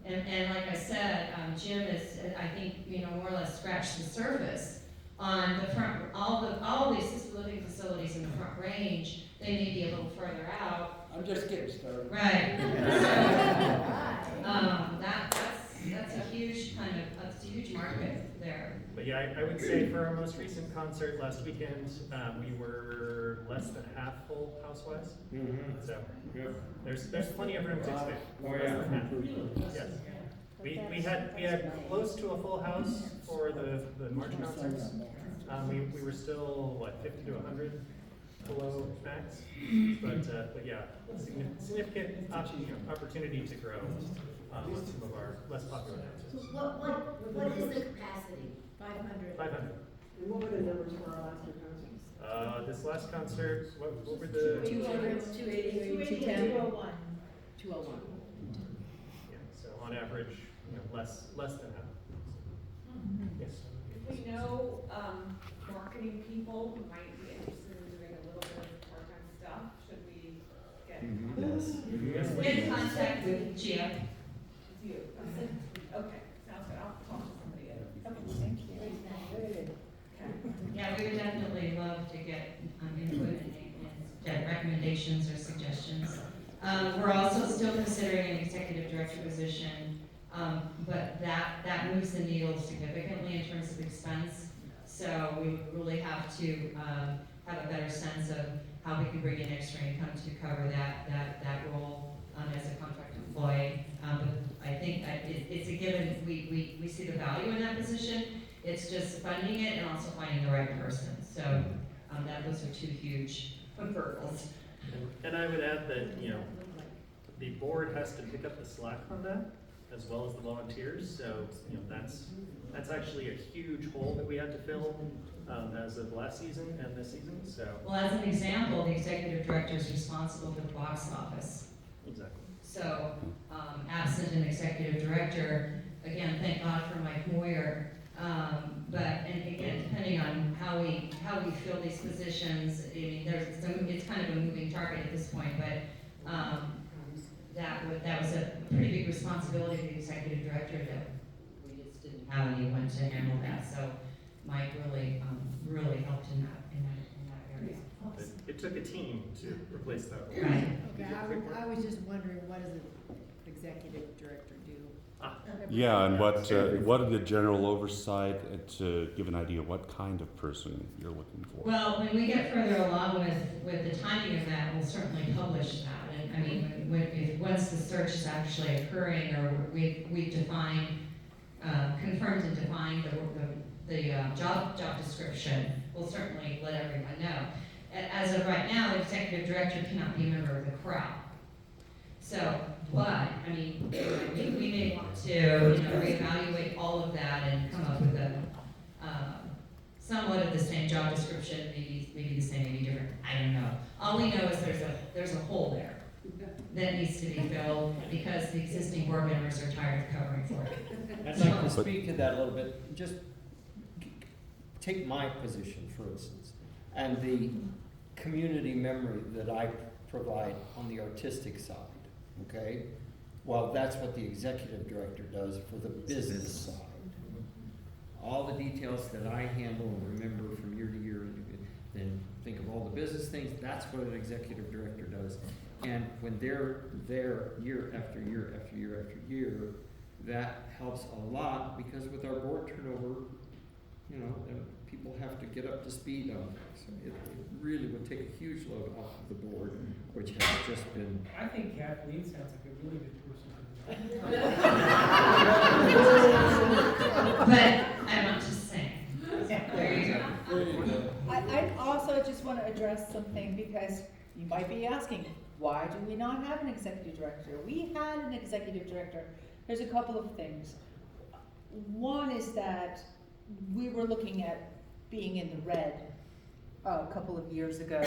And like I said, Jim is, I think, more or less scratched the surface on the front, all the assisted living facilities in the Front Range. They may be a little further out. I'm just getting started. Right. So, that's a huge that's a huge market there. But yeah, I would say for our most recent concert last weekend, we were less than half full house-wise. Mm-hmm. So Good. there's plenty of room to expand. Oh, yeah. Yes. We had close to a full house for the March concerts. We were still 50 to 100 below max, but yeah, significant opportunity to grow on some of our less popular concerts. What is the capacity? 500? 500. And what were the numbers for our last two concerts? This last concert, what were the? 200, 280, 210, 201. 201. Yeah, so on average, less than half. Yes. If we know, marketing people who might be interested in doing a little bit of part-time stuff, should we get? Yes. Get in contact with Gia. With you? Okay, sounds good, I'll talk to somebody. Okay, thank you. Okay. Yeah, we would definitely love to get input and recommendations or suggestions. We're also still considering an executive director position, but that moves the needle significantly in terms of expense. So we really have to have a better sense of how we can bring in extra income to cover that role as a contract employee. But I think that it's a given. We see the value in that position. It's just funding it and also finding the right person. So those are two huge hurdles. And I would add that, the board has to pick up the slack on that, as well as the volunteers. So, that's actually a huge hole that we had to fill as of last season and this season. So. Well, as an example, the executive director is responsible for the box office. Exactly. So, absent an executive director, again, thank God for Mike Moyer. And again, depending on how we fill these positions, I mean, it's kind of a moving target at this point, but that was a pretty big responsibility of the executive director that we just didn't have anyone to handle that. So Mike really helped in that area. It took a team to replace that role. Right. Okay, I was just wondering, what does an executive director do? Yeah, and what are the general oversight to give an idea what kind of person you're looking for? Well, when we get further along with the timing of that, we'll certainly publish that. And I mean, once the search is actually occurring, or we've defined, confirmed and defined the job description, we'll certainly let everyone know. As of right now, the executive director cannot be a member of the Chorale. So, but, I mean, we may want to, reevaluate all of that and come up with a, somewhat of the same job description, maybe the same, maybe different, I don't know. All we know is there's a hole there that needs to be filled because the existing board members are tired of covering for it. I'd like to speak to that a little bit. Just take my position, for instance, and the community memory that I provide on the artistic side. Okay? Well, that's what the executive director does for the business side. All the details that I handle and remember from year to year, and think of all the business things, that's what an executive director does. And when they're there year after year after year after year, that helps a lot, because with our board turnover, people have to get up to speed on things. It really would take a huge load off of the board, which has just been. I think Kathleen sounds like a really good person. But to address something because you might be asking, why do we not have an executive director? We had an executive director. There's a couple of things. One is that we were looking at being in the red a couple of years ago,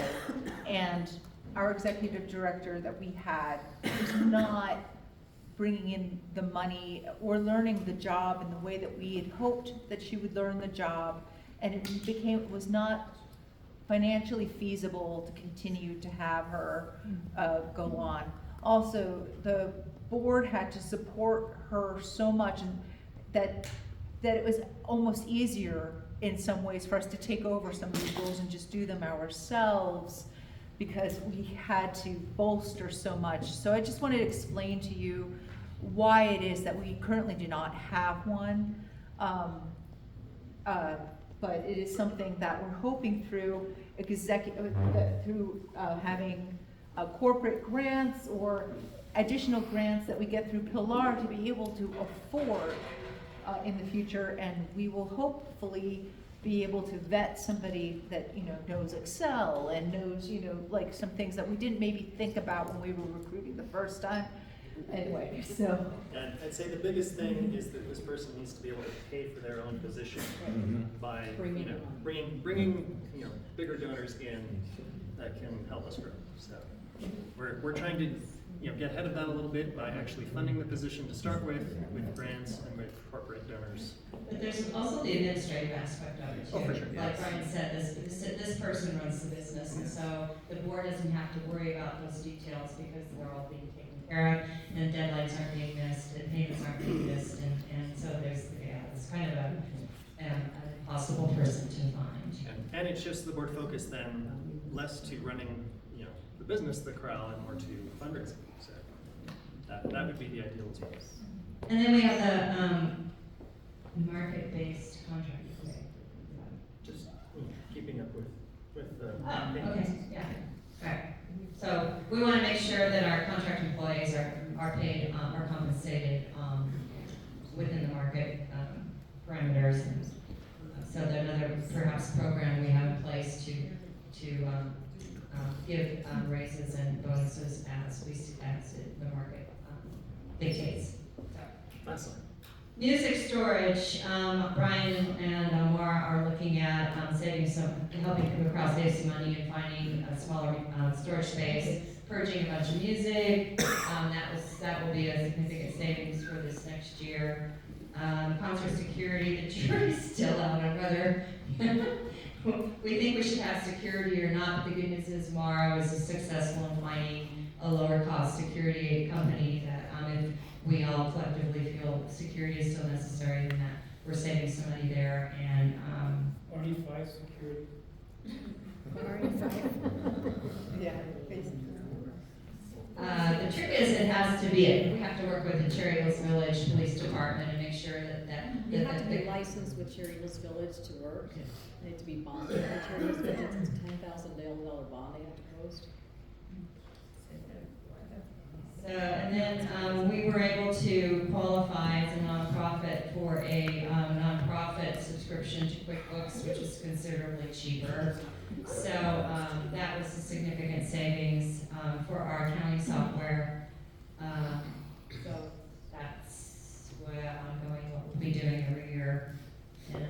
and our executive director that we had was not bringing in the money or learning the job in the way that we had hoped that she would learn the job, and it was not financially feasible to continue to have her go on. Also, the board had to support her so much, and that it was almost easier in some ways for us to take over some of these roles and just do them ourselves, because we had to bolster so much. So I just wanted to explain to you why it is that we currently do not have one. But it is something that we're hoping through having corporate grants or additional grants that we get through Pilar to be able to afford in the future, and we will hopefully be able to vet somebody that knows Excel and knows like some things that we didn't maybe think about when we were recruiting the first time. Anyway, so. And I'd say the biggest thing is that this person needs to be able to pay for their own position by bringing bigger donors in that can help us grow. So we're trying to get ahead of that a little bit by actually funding the position to start with grants and with corporate donors. But there's also the administrative aspect of it too. Oh, for sure. Like Brian said, this person runs the business, and so the board doesn't have to worry about those details because they're all being taken care of, and deadlines aren't being missed, and payments aren't being missed, and so it's kind of an impossible person to find. And it shifts the board focus then less to running the business, the Chorale, and more to fundraising. So that would be the ideal as well. And then we have the market-based contract. Just keeping up with the okay, yeah. All right. So we want to make sure that our contract employees are paid, are compensated within the market parameters. And so that another perhaps program we have in place to give raises and bonuses as the market dictates. Awesome. Music storage, Brian and Maura are looking at helping people across save some money and finding a smaller storage space, purging a bunch of music. That will be a significant savings for this next year. Concert security, the jury's still out on whether we think we should have security or not. But the good news is Maura was successful in finding a lower cost security company that if we all collectively feel security is still necessary, then that we're saving some money there. And RE5 security. Yeah, basically. The trick is we have to work with the Cherry Hills Village Police Department and make sure that You have to be licensed with Cherry Hills Village to work. They have to be bonded by Cherry Hills Village. It's a $10,000 bond they have to post. So, and then we were able to qualify as a nonprofit for a nonprofit subscription to QuickBooks, which is considerably cheaper. So that was a significant savings for our accounting software. So that's what we'll be doing every year. And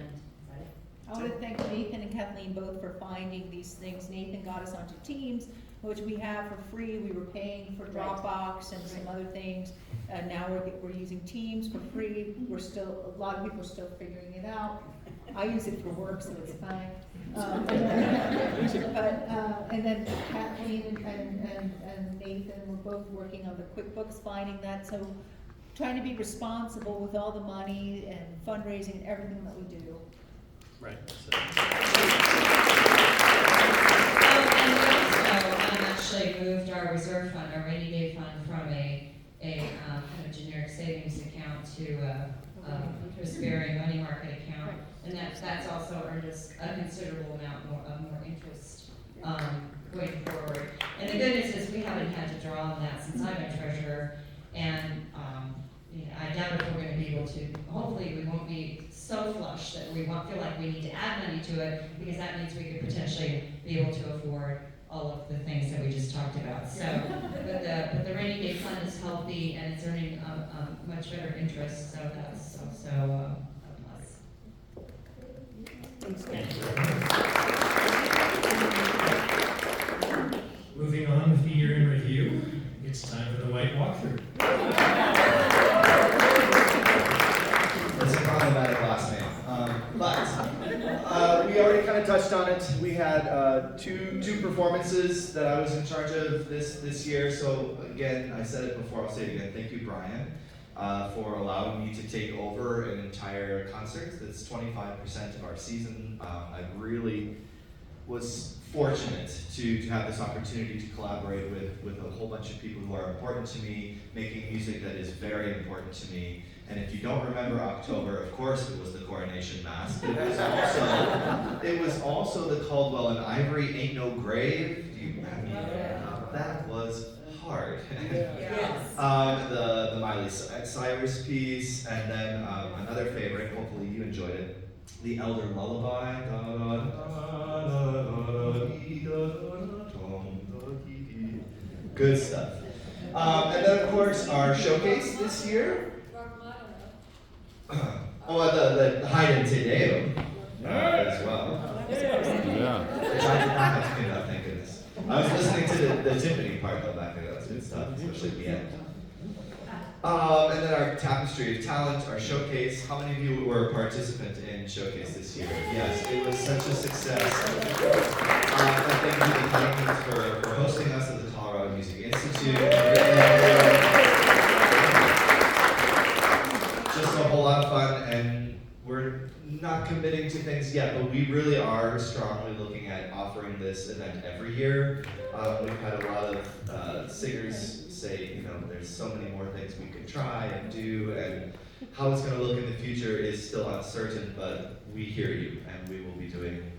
I want to thank Nathan and Kathleen both for finding these things. Nathan got us onto Teams, which we have for free. We were paying for Dropbox and some other things. Now we're using Teams for free. A lot of people are still figuring it out. I use it for work, so it's fine. And then Kathleen and Nathan were both working on the QuickBooks, finding that. So trying to be responsible with all the money and fundraising and everything that we do. Right. And we also actually moved our reserve fund, our rainy day fund, from a kind of generic savings account to a interest-bearing money market account, and that's also earned us a considerable amount more interest going forward. And the good news is we haven't had to draw on that since I've been treasurer, and I doubt if we're going to be able to. Hopefully, we won't be so flush that we feel like we need to add money to it, because that means we could potentially be able to afford all of the things that we just talked about. So, but the rainy day fund is healthy and it's earning a much better interest, so that's also a plus. Moving on with the year in review, it's time for the white walkthrough. It's a problematic last name. But we already kind of touched on it. We had two performances that I was in charge of this year. So again, I said it before, I'll say it again. Thank you, Brian, for allowing me to take over an entire concert. That's 25% of our season. I really was fortunate to have this opportunity to collaborate with a whole bunch of people who are important to me, making music that is very important to me. And if you don't remember October, of course it was the Coronation Mass. It was also the Caldwell and Ivory Ain't No Grave. Do you remember? That was hard. Yes. The Miley Cyrus piece, and then another favorite, hopefully you enjoyed it, the Elder Lullaby. Good stuff. And then of course our showcase this year. The Haydn Te Deum as well. Yeah. Which I did not have to clean up, thank goodness. I was listening to the timpani part though back there. That was good stuff, especially at the end. And then our Tapestry of Talent, our showcase. How many of you were a participant in Showcase this year? Yes, it was such a success. And thank you to the Titans for hosting us at the Colorado Music Institute. Just a whole lot of fun, and we're not committing to things yet, but we really are strongly looking at offering this event every year. We've had a lot of singers say, there's so many more things we could try and do, and how it's going to look in the future is still uncertain, but we hear you, and we will be doing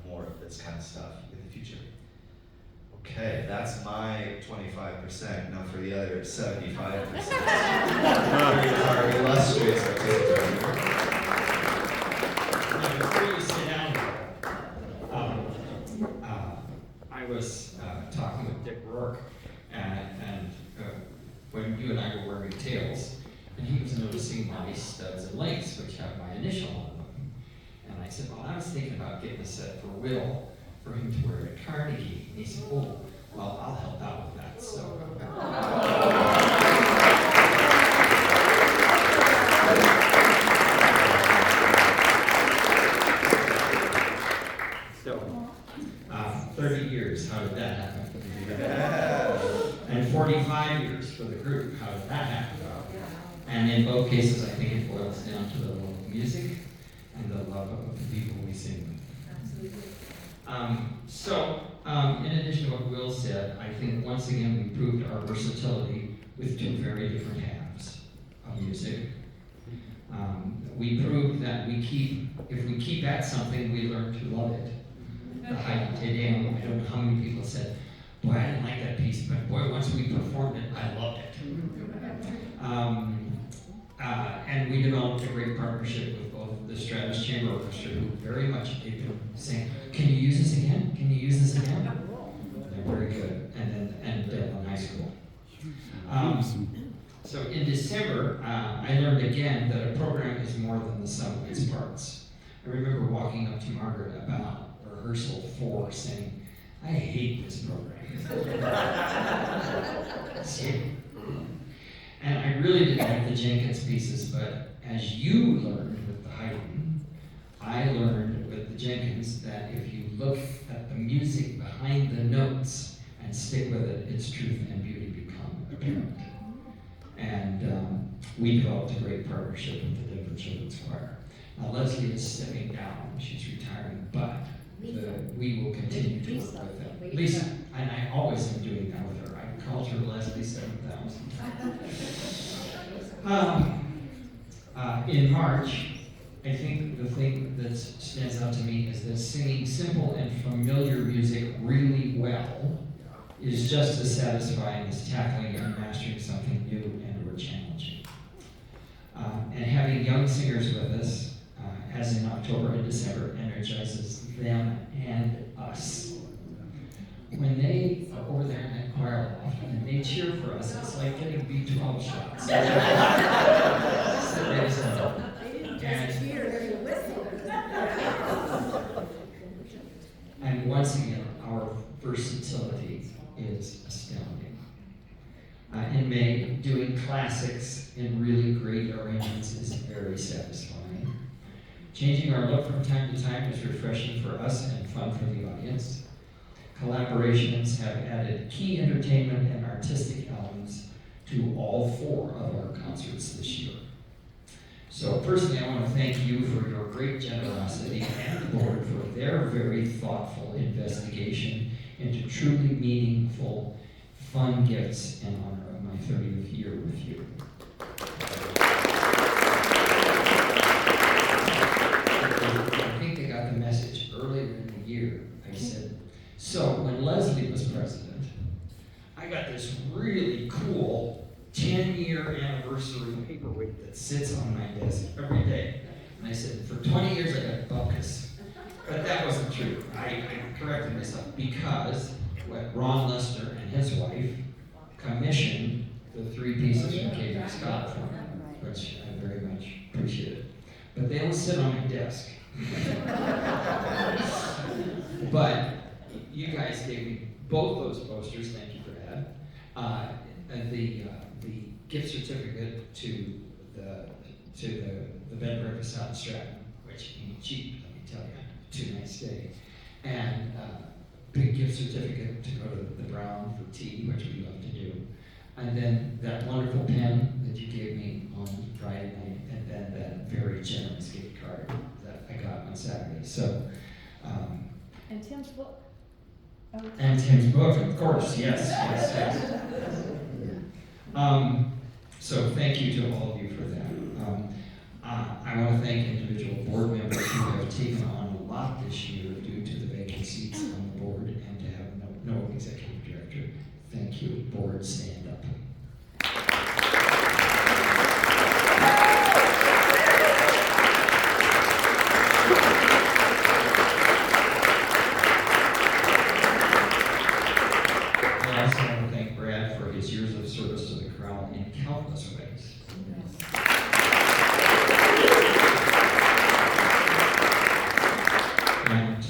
more of this kind of stuff in the future. Okay, that's my 25%. Now for the other 75%. Our illustrious participants. Before you sit down, I was talking with Dick Rourke, and when you and I were wearing tails, and he was noticing my studs and lace, which have my initial on them. And I said, well, I was thinking about getting a set for Will, for him to wear at Carnegie. And he said, oh, well, I'll help out with that. So. So, 30 years, how did that happen? And 45 years for the group, how did that happen? And in both cases, I think it boils down to the love of music and the love of the people we sing with. In addition to what Will said, I think once again we proved our versatility with two very different halves of music. We proved that if we keep at something, we learn to love it. The Haydn Te Deum, I don't know how many people said, boy, I didn't like that piece, but boy, once we performed it, I loved it. And we developed a great partnership with both the Stratus Chamber Orchestra, who very much they've been saying, can you use this again? Can you use this again? They're very good, and Devlin High School. So in December, I learned again that a program is more than the sum of its parts. I remember walking up to Margaret about rehearsal 4 saying, I hate this program. And I really didn't like the Jenkins pieces, but as you learned with the Haydn, I learned with the Jenkins that if you look at the music behind the notes and stick with it, its truth and beauty become apparent. And we developed a great partnership with the Denver Children's Choir. Now Leslie is stepping down, she's retiring, but we will continue to work with them. Lisa, and I always am doing that with her. I called her Leslie 7000. In March, I think the thing that stands out to me is that singing simple and familiar music really well is just as satisfying as tackling and mastering something new and or challenging. And having young singers with us October and December energizes them and us. When they are over there in that choir loft and they cheer for us, it's like getting B12 shots. It's the greatest thing. They didn't just cheer, they whistled. And once again, our versatility is astounding. In May, doing classics in really great arrangements is very satisfying. Changing our look from time to time is refreshing for us and fun for the audience. Collaborations have added key entertainment and artistic elements to all 4 of our concerts this year. So personally, I want to thank you for your great generosity and the board for their very thoughtful investigation into truly meaningful, fun gifts in honor of my 30th year with you. I think they got the message earlier in the year. I said, so when Leslie was president, I got this really cool 10-year anniversary paperweight that sits on my desk every day. And I said, for 20 years I got buckus. But that wasn't true. I corrected myself because what Ron Lester and his wife commissioned the 3 pieces from K.J. Scott for me, which I very much appreciated. But they don't sit on my desk. But you guys gave me both those posters, thank you for that. And the gift certificate to the bed and breakfast out in Stratton, which ain't cheap, let me tell you, 2 nights stay. And big gift certificate to go to the Brown for tea, which we love to do. And then that wonderful pen that you gave me on Friday night, and then that very generous gift card that I got on Saturday. So, And Tim's book. Oh. and Tim's book, of course, yes. So thank you to all of you for that. I want to thank individual board members who have taken on a lot this year due to the vacant seats on the board and to have no executive director. Thank you. Board, stand up. I also want to thank Brad for his years of service to the Chorale in countless ways. And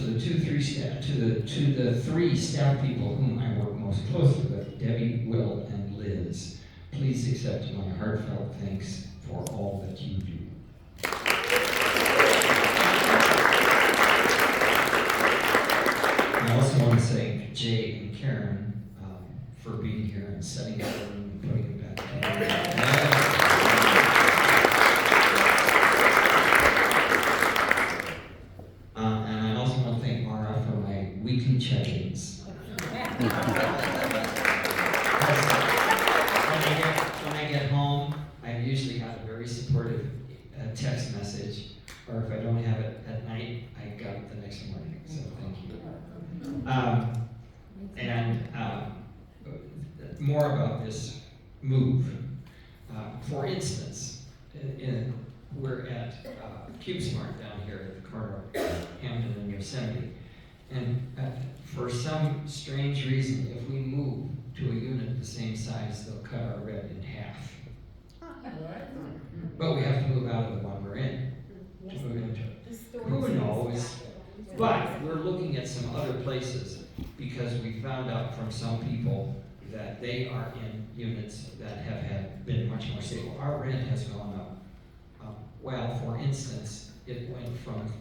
to the 3 staff people whom I work most closely with, Debbie, Will, and Liz, please accept my heartfelt thanks for all that you do. I also want to thank Jay and Karen for being here and setting up and putting it back together. And I also want to thank Mara for my weekly check-ins. When I get home, I usually have a very supportive text message, or if I don't have it at night, I got it the next morning. So thank you. More about this move. For instance, we're at CubeSmart down here at the corner of Hampton and Yosemite. And for some strange reason, if we move to a unit the same size, they'll cut our rent in half. But we have to move out of the one we're in to move into it. Who knows? But we're looking at some other places because we found out from some people that they are in units that have been much more stable. Our rent has gone up. Well, for instance, it went from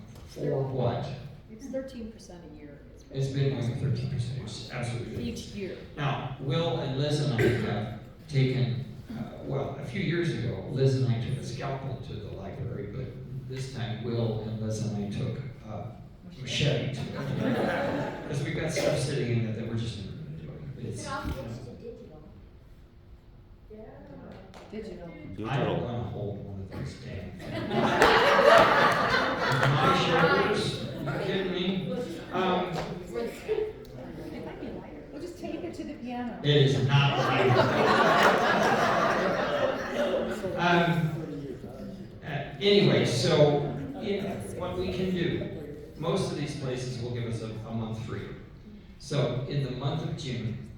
what? It's 13% a year. It's been going 13%. It's absolutely each year. Now, Will and Liz and I have taken, a few years ago, Liz and I took a scalpel to the library, but this time Will and Liz and I took a machete to it. Because we've got stuff sitting in it that we're just never going to do it. It's, Digital. I don't want to hold one of those damn things. My shoulders, are you kidding me? We'll just take it to the piano. It is not right. Anyway, so what we can do, most of these places will give us a month free. So in the month of June,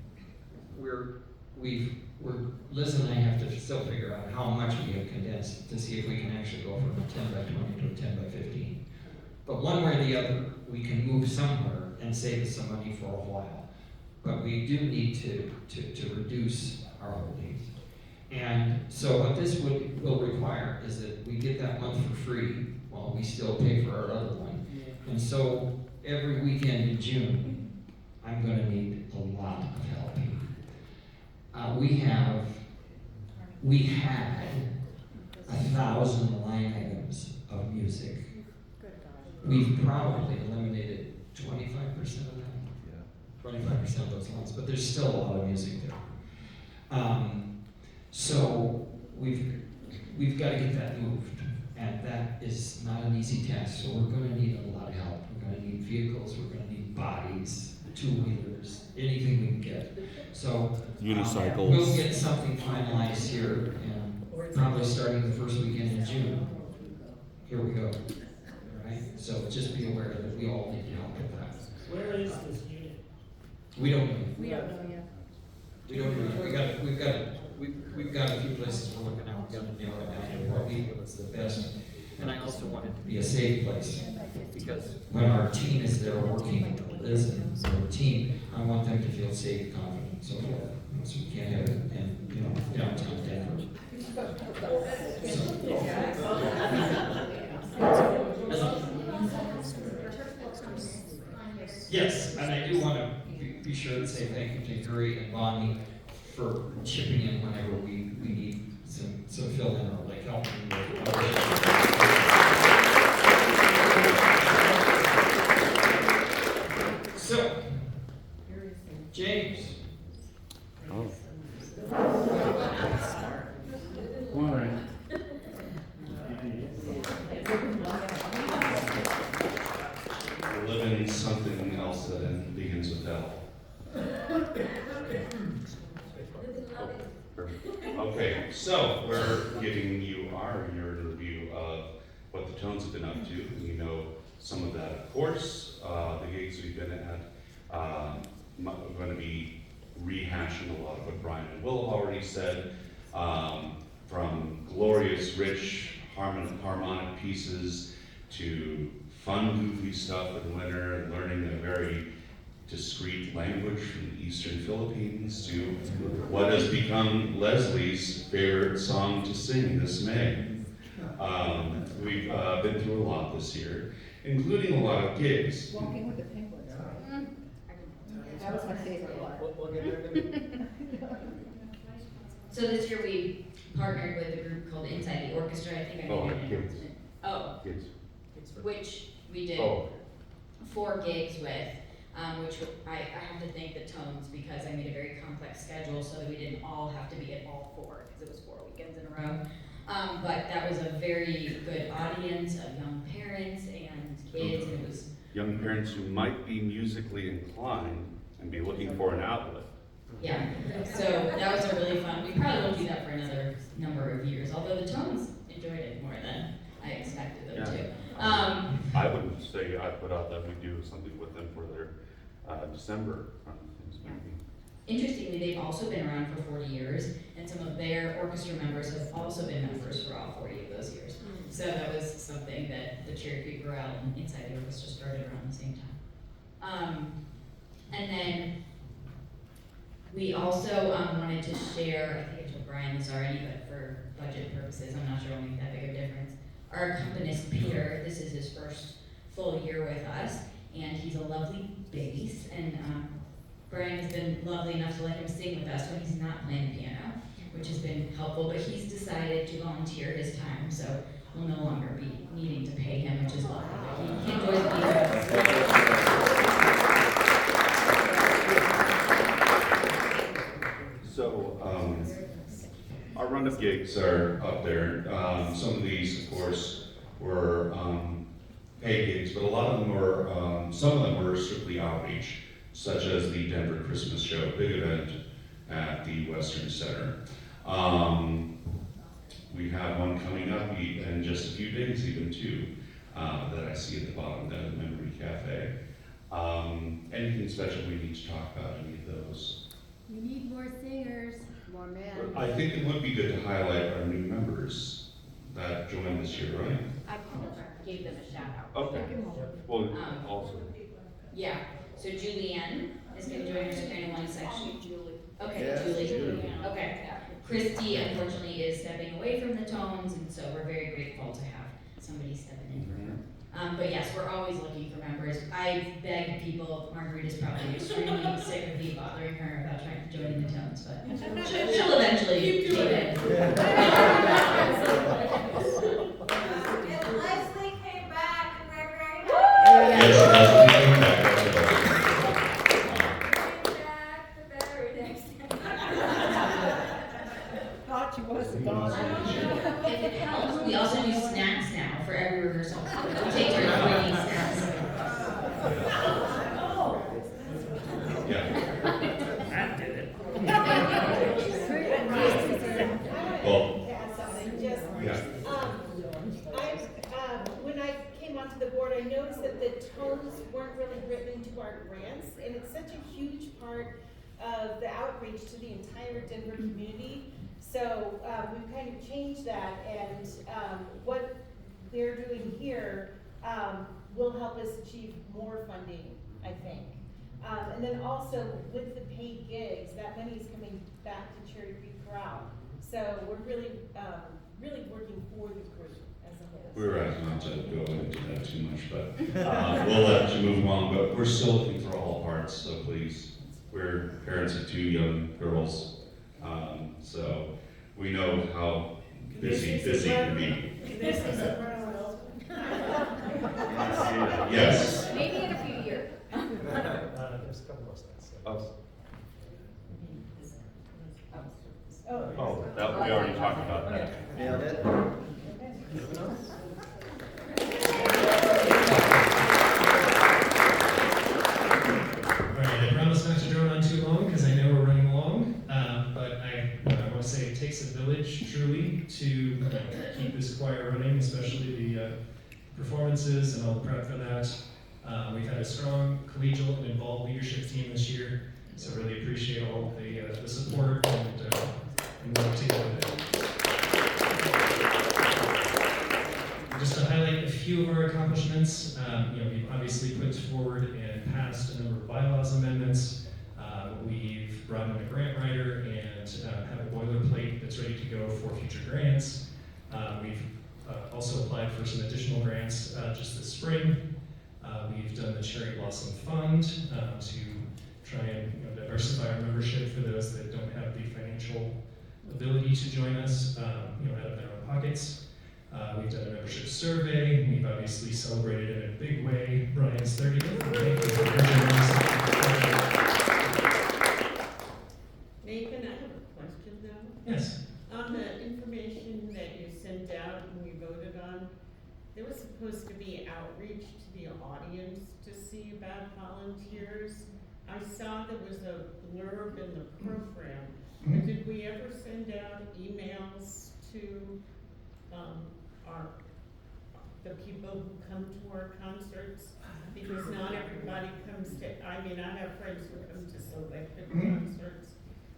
Liz and I have to still figure out how much we have condensed to see if we can actually go from a 10 by 20 to a 10 by 15. But one way or the other, we can move somewhere and save us some money for a while. But we do need to reduce our holdings. And so what this will require is that we get that month for free while we still pay for our other one. And so every weekend in June, I'm going to need a lot of help. We had 1,000 line items of music. We've probably eliminated 25% of that. 25% of those lines, but there's still a lot of music there. So we've got to get that moved, and that is not an easy task. So we're going to need a lot of help. We're going to need vehicles. We're going to need bodies, two-wheelers, anything we can get. So unicycles. We'll get something finalized here, and probably starting the first weekend in June. Here we go. All right. So just be aware that we all need help with that. Where is this unit? We don't know. We don't know yet. We don't know. We've got a few places we're looking at. We've got to nail it down to what we feel is the best. And I also want it to be a safe place, because when our team is there working with Liz and our team, I want them to feel safe, confident, and so forth. So we can't have it in downtown Denver. Yes, and I do want to be sure to say thank you to Guri and Bonnie for chipping in whenever we need some fill in or like helping with So, James. Oh. All right. We're living something else that begins with L. Okay, so we're giving you our year in review of what the Tones have been up to. You know some of that, of course. The gigs we've been at. We're going to be rehashing a lot of what Brian and Will have already said. From glorious, rich, harmonic pieces to fun, goofy stuff in the winter, and learning a very discrete language from the Eastern Philippines to what has become Leslie's favorite song to sing this May. We've been through a lot this year, including a lot of gigs. Walking with the Penguins, right? That was my favorite one. So this year we partnered with a group called Inside the Orchestra. I think I made an announcement. Oh, Kids. which we did 4 gigs with, which I have to thank the Tones because I made a very complex schedule so that we didn't all have to be at all 4 because it was 4 weekends in a row. But that was a very good audience of young parents and kids, and it was Young parents who might be musically inclined and be looking for an outlet. yeah. So that was a really fun. We probably won't do that for another number of years, although the Tones enjoyed it more than I expected them to. I wouldn't say I put out that we do something with them for their December things maybe. Interestingly, they've also been around for 40 years, and some of their orchestra members have also been members for all 40 of those years. So that was something that the Cherry Creek Chorale and Inside the Orchestra started around the same time. And then we also wanted to share, I think I told Brian this already, but for budget purposes, I'm not sure it'll make that big a difference. Our accompanist, Peter, this is his first full year with us, and he's a lovely bass, and Brian has been lovely enough to let him sing with us when he's not playing the piano, which has been helpful, but he's decided to volunteer his time, so we'll no longer be needing to pay him, which is lovely, but he enjoys being So, our run of gigs are up there. Some of these, of course, were paid gigs, but a lot of them were, some of them were strictly outreach, such as the Denver Christmas Show, big event at the Western Center. We have one coming up in just a few days, even too, that I see at the bottom, the Memory Cafe. Anything special we need to talk about, any of those? We need more singers. More men. I think it would be good to highlight our new members that joined this year, right? I gave them a shout out. Okay. Well, also. Yeah, so Julianne is gonna join our soprano one section. Julie. Okay, Yeah, Julie. Julie. Okay. Christy unfortunately is stepping away from the tones, and so we're very grateful to have somebody stepping in for her. But yes, we're always looking for members. I begged people, Marguerite is probably extremely sick of me bothering her about trying to join in the tones, but she'll eventually Keep doing take it. it. And Leslie came back and we're very Yes, Leslie came back. back the very next time. Thought she was gone. If it helps, we also do snacks now for every rehearsal. We take turns bringing snacks. Yeah. Matt did it. Well, To add something, just, yeah. when I came onto the board, I noticed that the tones weren't really written into our grants, and it's such a huge part of the outreach to the entire Denver community. So, we've kind of changed that, and, what they're doing here, will help us achieve more funding, I think. And then also with the paid gigs, that money is coming back to Cherry Creek Chorale. So we're really, really working for the group as a whole. We were asked not to go into that too much, but we'll let you move along. But we're still looking for all parts, so please. We're parents of 2 young girls, so we know how busy it can be. This is a Chorale. Yes. Maybe in a few years. There's a couple more slides. Oh, that, we already talked about that. Nailed it. Alright, I promise not to drone on too long because I know we're running along, but I want to say it takes a village truly to keep this choir running, especially the performances and all the prep for that. We've had a strong collegial and involved leadership team this year, so really appreciate all the support and work together. Just to highlight a few of our accomplishments, we've obviously put forward and passed a number of bylaws amendments. We've brought in a grant writer and have a boilerplate that's ready to go for future grants. We've also applied for some additional grants just this spring. We've done the Cherry Blossom Fund to try and diversify our membership for those that don't have the financial ability to join us out of their own pockets. We've done a membership survey. We've obviously celebrated in a big way Brian's 30th. Nathan, I have a question though. Yes. On the information that you sent out and we voted on, there was supposed to be outreach to the audience to see about volunteers. I saw there was a blurb in the program, but did we ever send out emails to the people who come to our concerts? Because not everybody comes to, I mean, I have friends who come to selected concerts,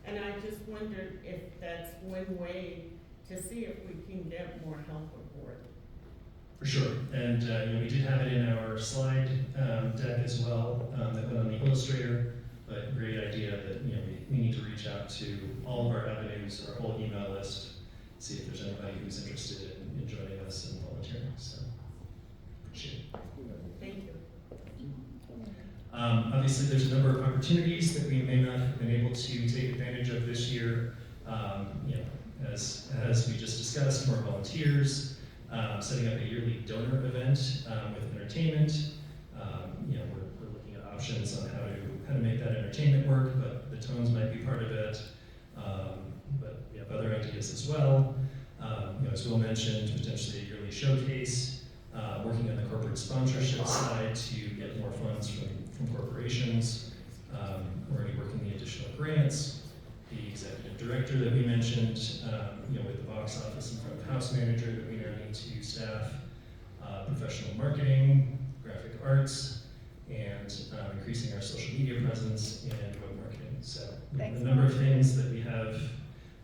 and I just wondered if that's one way to see if we can get more help aboard. For sure, and we did have it in our slide deck as well that went on the Illustrator. But great idea that we need to reach out to all of our avenues, our whole email list, see if there's anybody who's interested in joining us and volunteering. So appreciate it. Thank you. Obviously, there's a number of opportunities that we may not have been able to take advantage of this year. As we just discussed, more volunteers, setting up a yearly donor event with entertainment. We're looking at options on how to make that entertainment work, but the tones might be part of it. But we have other ideas as well. As Will mentioned, potentially a yearly showcase, working on the corporate sponsorship side to get more funds from corporations. We're already working the additional grants, the executive director that we mentioned, with the box office and front of house manager that we now need to staff, professional marketing, arts, and increasing our social media presence and web marketing. So Thanks. a number of things that we have,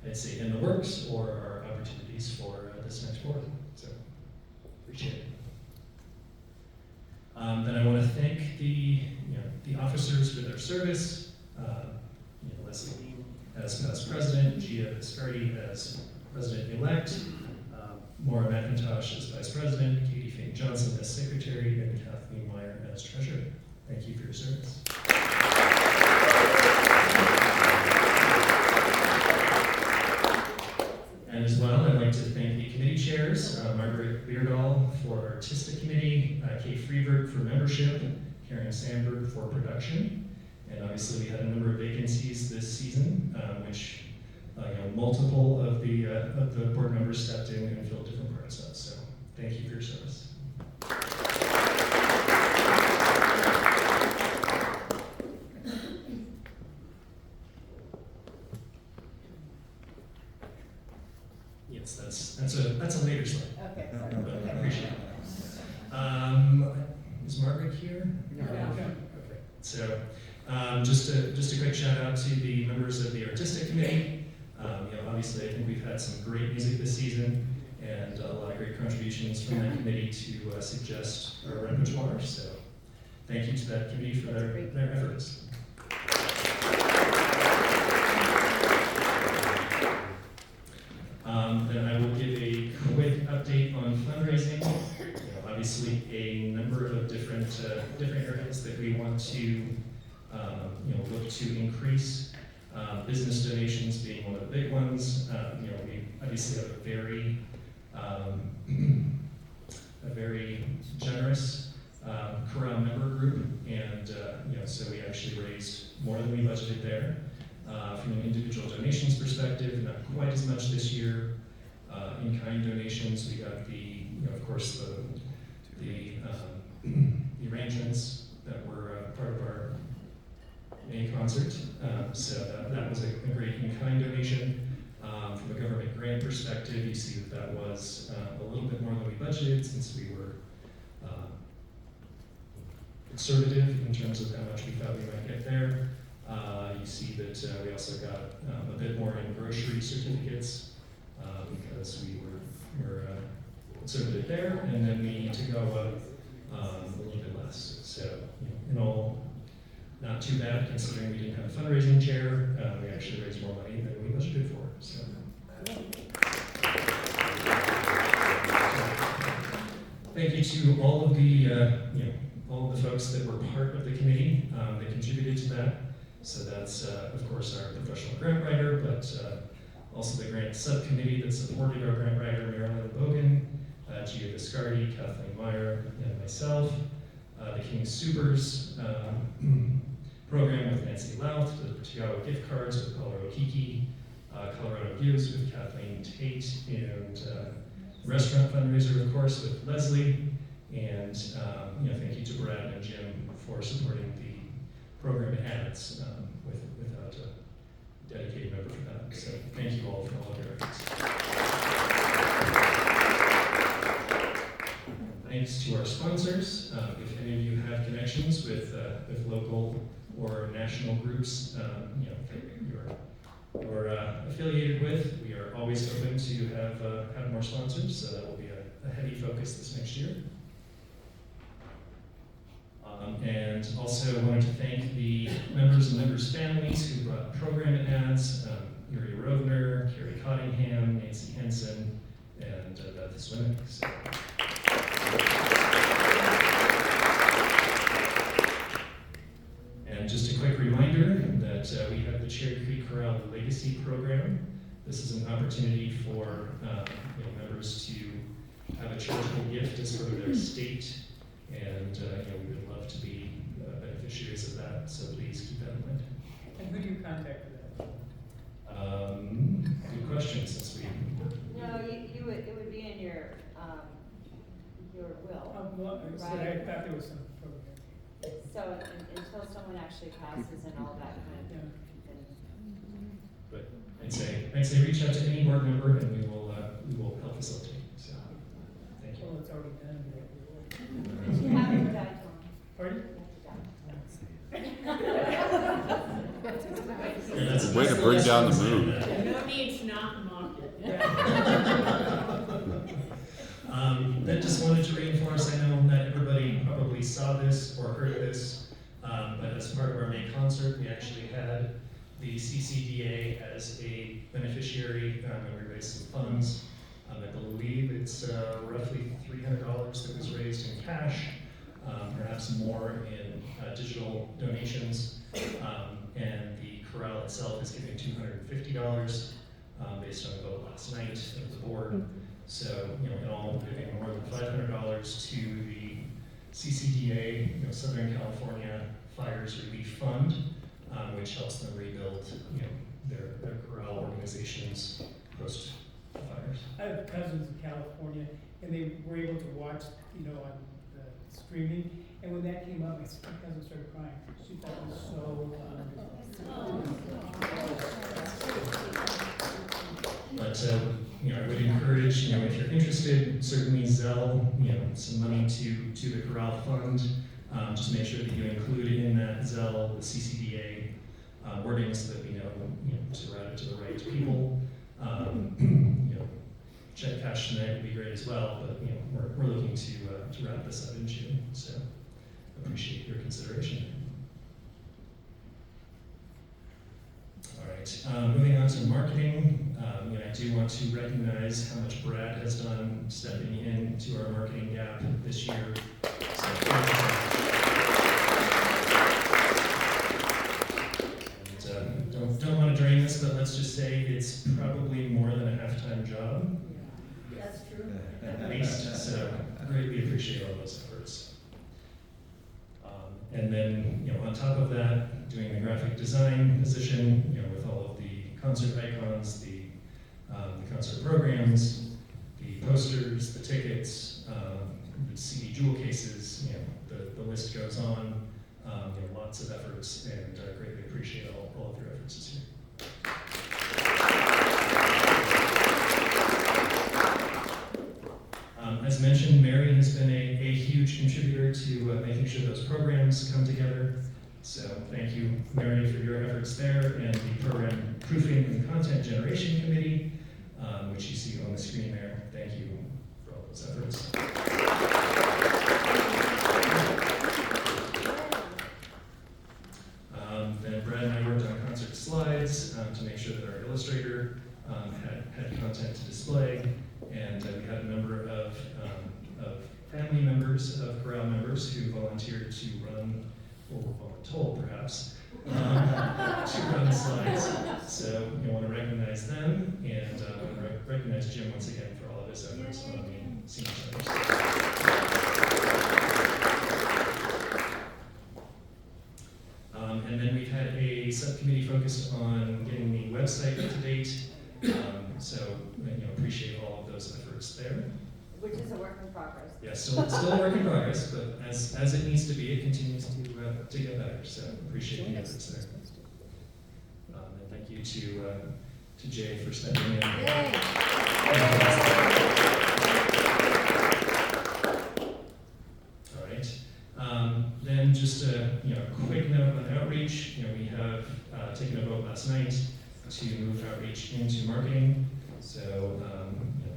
I'd say, in the works or are opportunities for this next board. So appreciate it. Then I want to thank the officers for their service. Leslie Beam as past president, Gia Viscardi as president-elect, Maura McIntosh as vice president, Katie Fink Johnson as secretary, and Kathleen Meyer as treasurer. Thank you for your service. And as well, I'd like to thank the committee chairs, Margaret Beardall for Artistic Committee, Kate Freeberg for membership, Karen Sandberg for production. And obviously we had a number of vacancies this season, which multiple of the board members stepped in and filled different parts of. So thank you for your service. Yes, that's a later slide. Okay, But sorry. I appreciate it. Is Margaret here? No. Okay. So just a quick shout out to the members of the artistic committee. Obviously I think we've had some great music this season and a lot of great contributions from that committee to suggest our repertoire. So thank you to that committee for their efforts. Then I will give a quick update on fundraising. Obviously, a number of different areas that we want to look to increase. Business donations being one of the big ones. We obviously have a very generous Chorale member group, and so we actually raised more than we budgeted there. From an individual donations perspective, not quite as much this year. In-kind donations, we got of course, the arrangements that were part of our main concert. So that was a great in-kind donation. From a government grant perspective, you see that was a little bit more than we budgeted, since we were conservative in terms of how much we thought we might get there. You see that we also got a bit more in grocery certificates because we were conservative there, and then we need to go a little bit less. So, in all, not too bad considering we didn't have a fundraising chair. We actually raised more money than we budgeted for. So. Thank you to all of the folks that were part of the committee that contributed to that. So that's, of course, our professional grant writer, but also the grant subcommittee that supported our grant writer, Marilyn Bogan, Gia Viscardi, Kathleen Meyer, and myself. The King Supers program with Nancy Louth, the Tiago gift cards with Colorado Kiki, Colorado Gives with Kathleen Tate, and restaurant fundraiser, of course, with Leslie. And thank you to Brad and Jim for supporting the program ads without a dedicated member for that. So thank you all for all of your efforts. Thanks to our sponsors. If any of you have connections with local or national groups that you're affiliated with, we are always open to have more sponsors. So that will be a heavy focus this next year. And also wanted to thank the members and members' families who brought program ads, Yuri Rovner, Carrie Cottingham, Nancy Henson, and Beth Swinnick. So. And just a quick reminder that we have the Cherry Creek Chorale Legacy Program. This is an opportunity for members to have a charitable gift as part of their estate. And we would love to be beneficiaries of that, so please keep that in mind. And who do you contact for that? Good question, since we... No, it would be in your will. Well, so right? I thought there was some program. So until someone actually passes and all that kind of thing. But I'd say reach out to any board member and we will help facilitate. So thank you. Well, it's already done. You haven't done bring down the mood. No need to knock them off yet. Then just wanted to reinforce, I know not everybody probably saw this or heard this, but as part of our May concert, we actually had the CCDA as a beneficiary, and we raised some funds. I believe it's roughly $300 that was raised in cash, perhaps more in digital donations, and the chorale itself is giving $250 based on a vote last night of the board. So, in all, we're giving more than $500 to the CCDA, Southern California Fires Relief Fund, which helps them rebuild, their chorale organizations post fires. I have cousins in California, and they were able to watch, on the streaming. And when that came up, my cousin started crying. She thought it was so But I would encourage, if you're interested, certainly Zelle, some money to the chorale fund. Just make sure that you include in that Zelle the CCDA wording so that we know, to route it to the right people. Check cash tonight would be great as well, but we're looking to wrap this up in June, so appreciate your consideration. All right, moving on to marketing. I do want to recognize how much Brad has done stepping into our marketing gap this year. So thank you so much. And don't want to drain this, but let's just say it's probably more than a half-time job. That's true. At least, so greatly appreciate all those efforts. And then, on top of that, doing the graphic design position, with all of the concert icons, the concert programs, the posters, the tickets, the CD jewel cases, the list goes on. Lots of efforts, and greatly appreciate all of your efforts this year. As mentioned, Mary has been a huge contributor to making sure those programs come together. So thank you, Mary, for your efforts there, and the program proofing and content generation committee, which you see on the screen there. Thank you for all those efforts. Then Brad and I worked on concert slides to make sure that our illustrator had content to display. And we had a number of family members of chorale members who volunteered to run, or were voluntold perhaps, to run slides. So I want to recognize them, and I want to recognize Jim once again for all of his efforts on the senior centers. And then we've had a subcommittee focused on getting the website up to date. So appreciate all of those efforts there. Which is a work in progress. Yeah, still a work in progress, but as it needs to be, it continues to get better. So appreciate the efforts there. And thank you to Jay for stepping in. Yay. All right. Then just a quick note on outreach. We have taken a vote last night to move outreach into marketing. So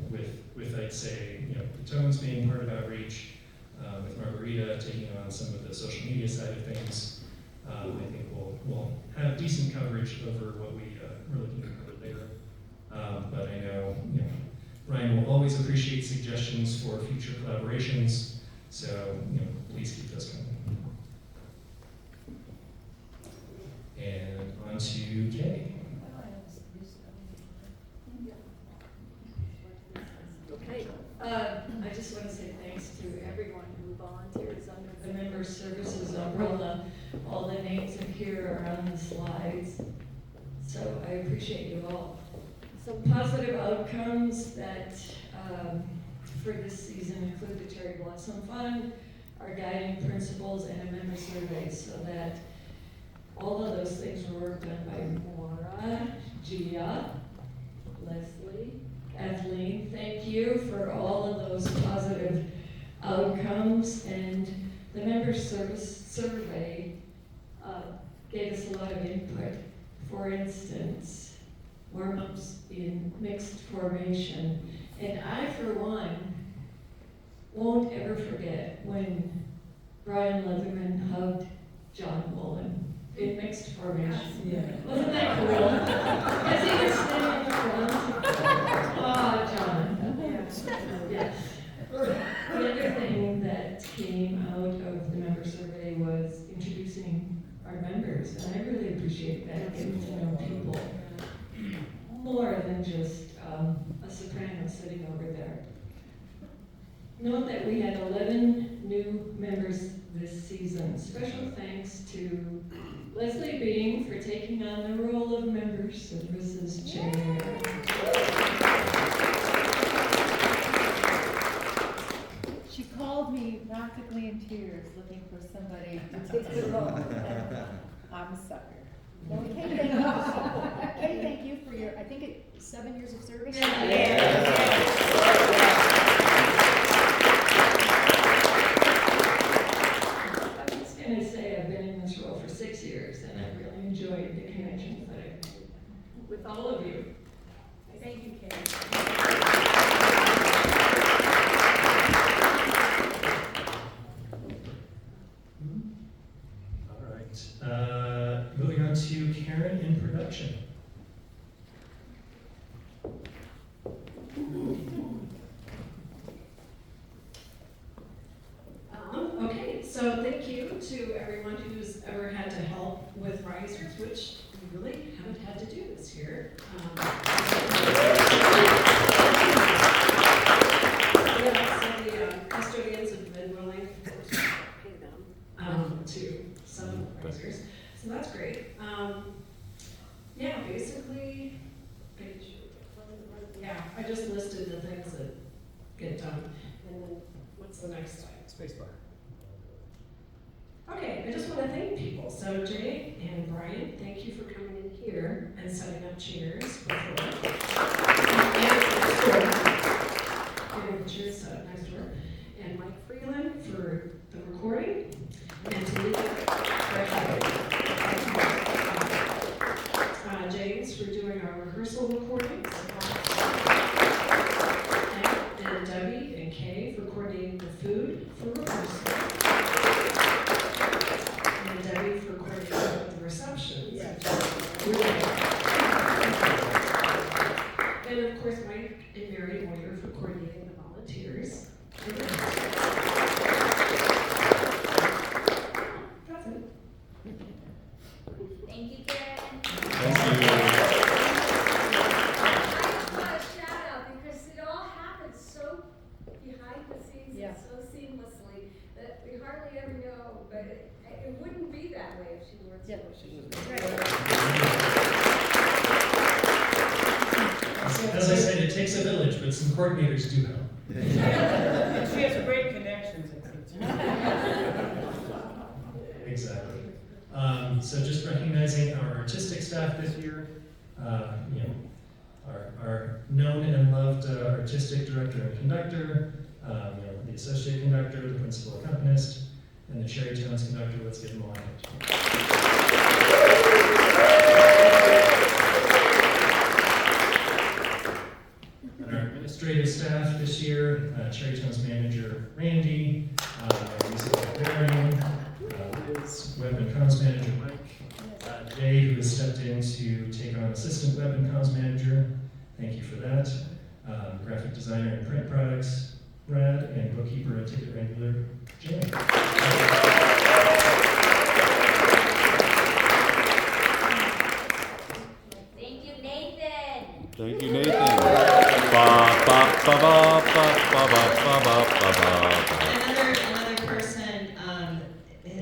with I'd say the Tones being part of outreach, with Margarita taking on some of the social media side of things, I think we'll have decent coverage over what we're looking to cover later. But I know Ryan will always appreciate suggestions for future collaborations. So please keep those coming. And on to Kay. Okay, I just want to say thanks to everyone who volunteers under the Member Services umbrella. All the names are here are on the slides, so I appreciate you all. Some positive outcomes that for this season include the Cherry Blossom Fund, our guiding principles, and a member survey, so that all of those things were worked on by Maura, Gia, Leslie, Kathleen. Thank you for all of those positive outcomes. And the member service survey gave us a lot of input for instance, warm-ups in mixed formation. And I, for one, won't ever forget when Brian Leatherman hugged John Woolen in mixed formation. Yeah. Wasn't that cool? Because he was standing in front. Oh, John. Yes. The other thing that came out of the member survey was introducing our members, and I really appreciate that, getting to know people more than just a soprano sitting over there. Note that we had 11 new members this season. Special thanks to Leslie Being for taking on the role of member services chair. She called me practically in tears, looking for somebody to take the role. I'm a sucker. Well, Kay, thank you. Kay, thank you for your, I think it's 7 years of service. I'm just going to say I've been in this role for 6 years, and I've really enjoyed the connections that I've made with all of you. Thank you, Kay. All right. Moving on to Karen in production. Okay, so thank you to everyone who's ever had to help with risers, which we really haven't had to do this year. Yeah, so the custodians have been willing to pay them to some risers, so that's great. Yeah, basically, yeah, I just listed the things that get done, and then what's the next slide? Spacebar. Okay, I just want to thank people. So Jay and Brian, thank you for coming in here and setting up chairs before. And next door. Getting the chairs set up next door. And Mike Freeland for the recording. And Tanika for James for doing our rehearsal recordings. And Debbie and Kay for coordinating the food for rehearsal. And Debbie for coordinating the reception. And of course, Mike and Mary Moyer for coordinating the volunteers. That's it. Thank you, Karen. Thank you. I just want to shout out because it all happened so behind the scenes and so seamlessly that we hardly ever know, but it wouldn't be that way if she weren't As I said, it takes a village, but some coordinators do help. And she has great connections. Exactly. So just recognizing our artistic staff this year, you know, our known and loved artistic director and conductor, you know, the associate conductor, the principal accompanist, and the Cherry Tones conductor. Let's give them a hand. And our administrative staff this year, Cherry Tones manager Randy, music librarian, Liz, web and comms manager Mike, Jay, who has stepped in to take on assistant web and comms manager. Thank you for that. Graphic designer and print products, Brad, and bookkeeper and ticket regular, Jay. Thank you, Nathan. Thank you, Nathan. Ba, ba, ba, ba, ba, ba, ba, ba, ba. Another person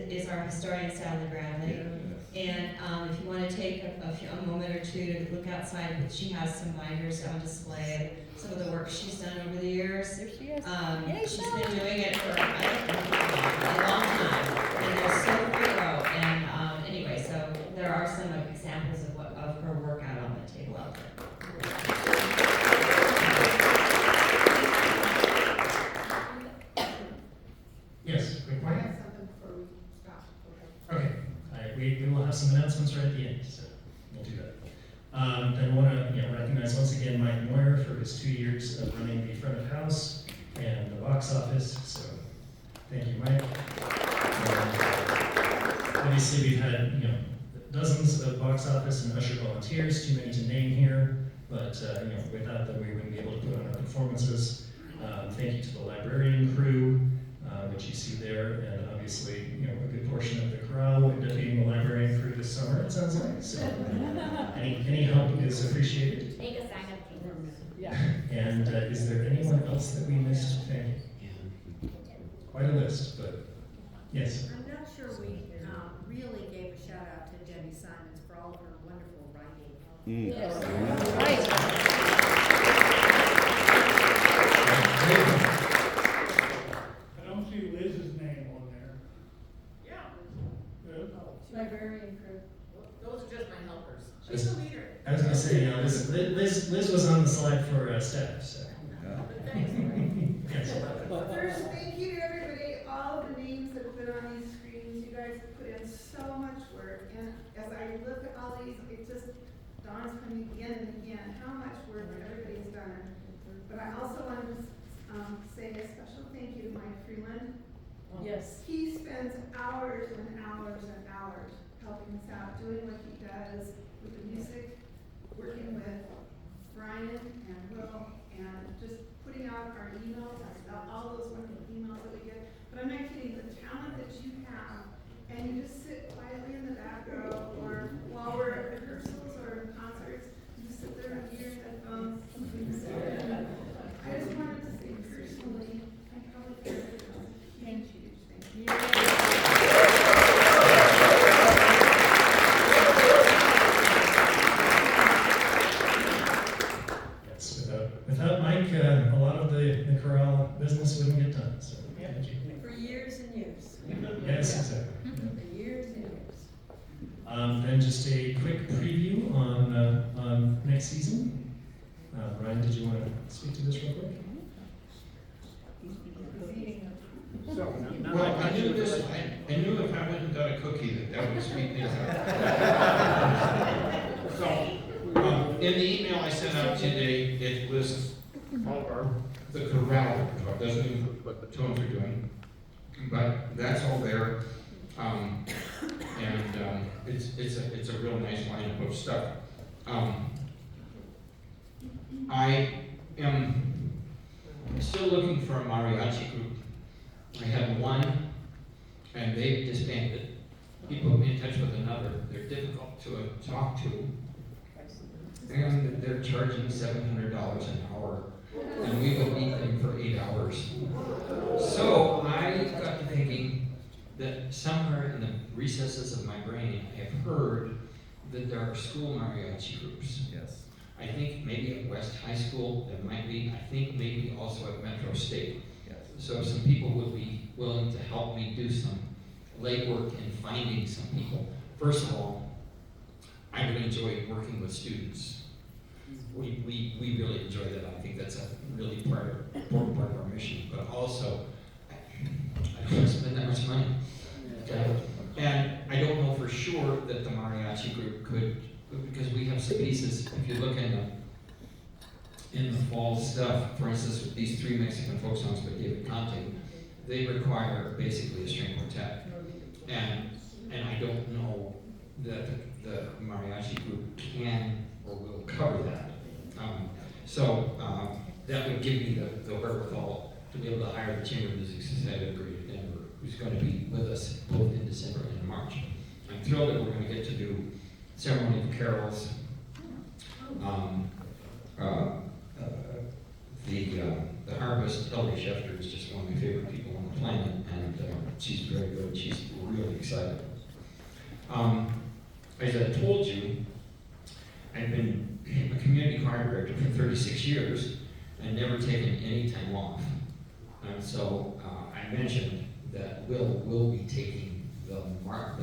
is our historian Sally Bradley. And if you want to take a moment or two to look outside, she has some binders on display. Some of the work she's done over the years. There she is. She's been doing it for a long time, and they're so thorough. And anyway, so there are some examples of her work out on the table out there. Yes, quick I point. have something before we stop. Okay, we will have some announcements right at the end. So. we'll do that. Then I want to recognize once again Mike Moyer for his 2 years of running the front of house and the box office. So thank you, Mike. And obviously, we've had dozens of box office and usher volunteers, too many to name here, but without them we wouldn't be able to put on our performances. Thank you to the librarian crew, which you see there, and obviously a good portion of the chorale will end up being the librarian crew this summer, it sounds like. So any help is appreciated. Make a sign up team. Yeah. And is there anyone else that we missed? Thank you. Quite a list, but yes. I'm not sure we really gave a shout out to Jenny Simons for all of her wonderful writing. Yes. I don't see Liz's name on there. Yeah. Good. Librarian crew. Those are just my helpers. She's She's the leader. I was going to say, Liz was on the slide for staff, so. But thanks. Yes. First, thank you to everybody, all of the names that have been on these screens. You guys have put in so much work, and as I look at all these, it just dawns on me again and again how much work everybody's done. But I also wanted to say a special thank you to Mike Freeland. Yes. He spends hours and hours and hours helping us out, doing what he does with the music, working with Brian and Will, and just putting out our emails, all those wonderful emails that we get. But I'm not kidding, the talent that you have, and you just sit quietly in the back row, or while we're at rehearsals or in concerts, you just sit there and hear headphones. I just wanted to say personally, I probably feel like it was a huge thing. Yes, without Mike, a lot of the chorale business wouldn't get done. So thank you. For years and years. Yes, exactly. For years and years. Then just a quick preview on next season. Ryan, did you want to speak to this real quick? Well, I knew this. I knew if I went and got a cookie that would speed things up. So, in the email I sent out today, it lists all of the chorale repertoire. It doesn't include what the tones are doing, but that's all there. It's a real nice lineup of stuff. I am still looking for a mariachi group. I had one, and they disbanded. He put me in touch with another. They're difficult to talk to, and they're charging $700 an hour, and we would meet them for 8 hours. So I got to thinking that somewhere in the recesses of my brain, I have heard that there are school mariachi groups. Yes. I think maybe at West High School there might be. I think maybe also at Metro State. Yes. So if some people would be willing to help me do some legwork in finding some people. First of all, I really enjoy working with students. We really enjoy that. I think that's a really important part of our mission. But also, I don't want to spend that much money. Okay? And I don't know for sure that the mariachi group could, because we have some pieces. If you look in the fall stuff, for instance, with these 3 Mexican folk songs by David Conte, they require basically a string quartet. And I don't know that the mariachi group can or will cover that. That would give me the wherewithal to be able to hire the Chamber of Music Society of Greater Denver, who's going to be with us both in December and in March. I'm thrilled that we're going to get to do Ceremony of Carols. The harpist, Ellie Schefter, is just one of my favorite people on the planet, and she's very good. She's really excited. As I told you, I've been a community choir director for 36 years and never taken any time off. And so I mentioned that will be taking the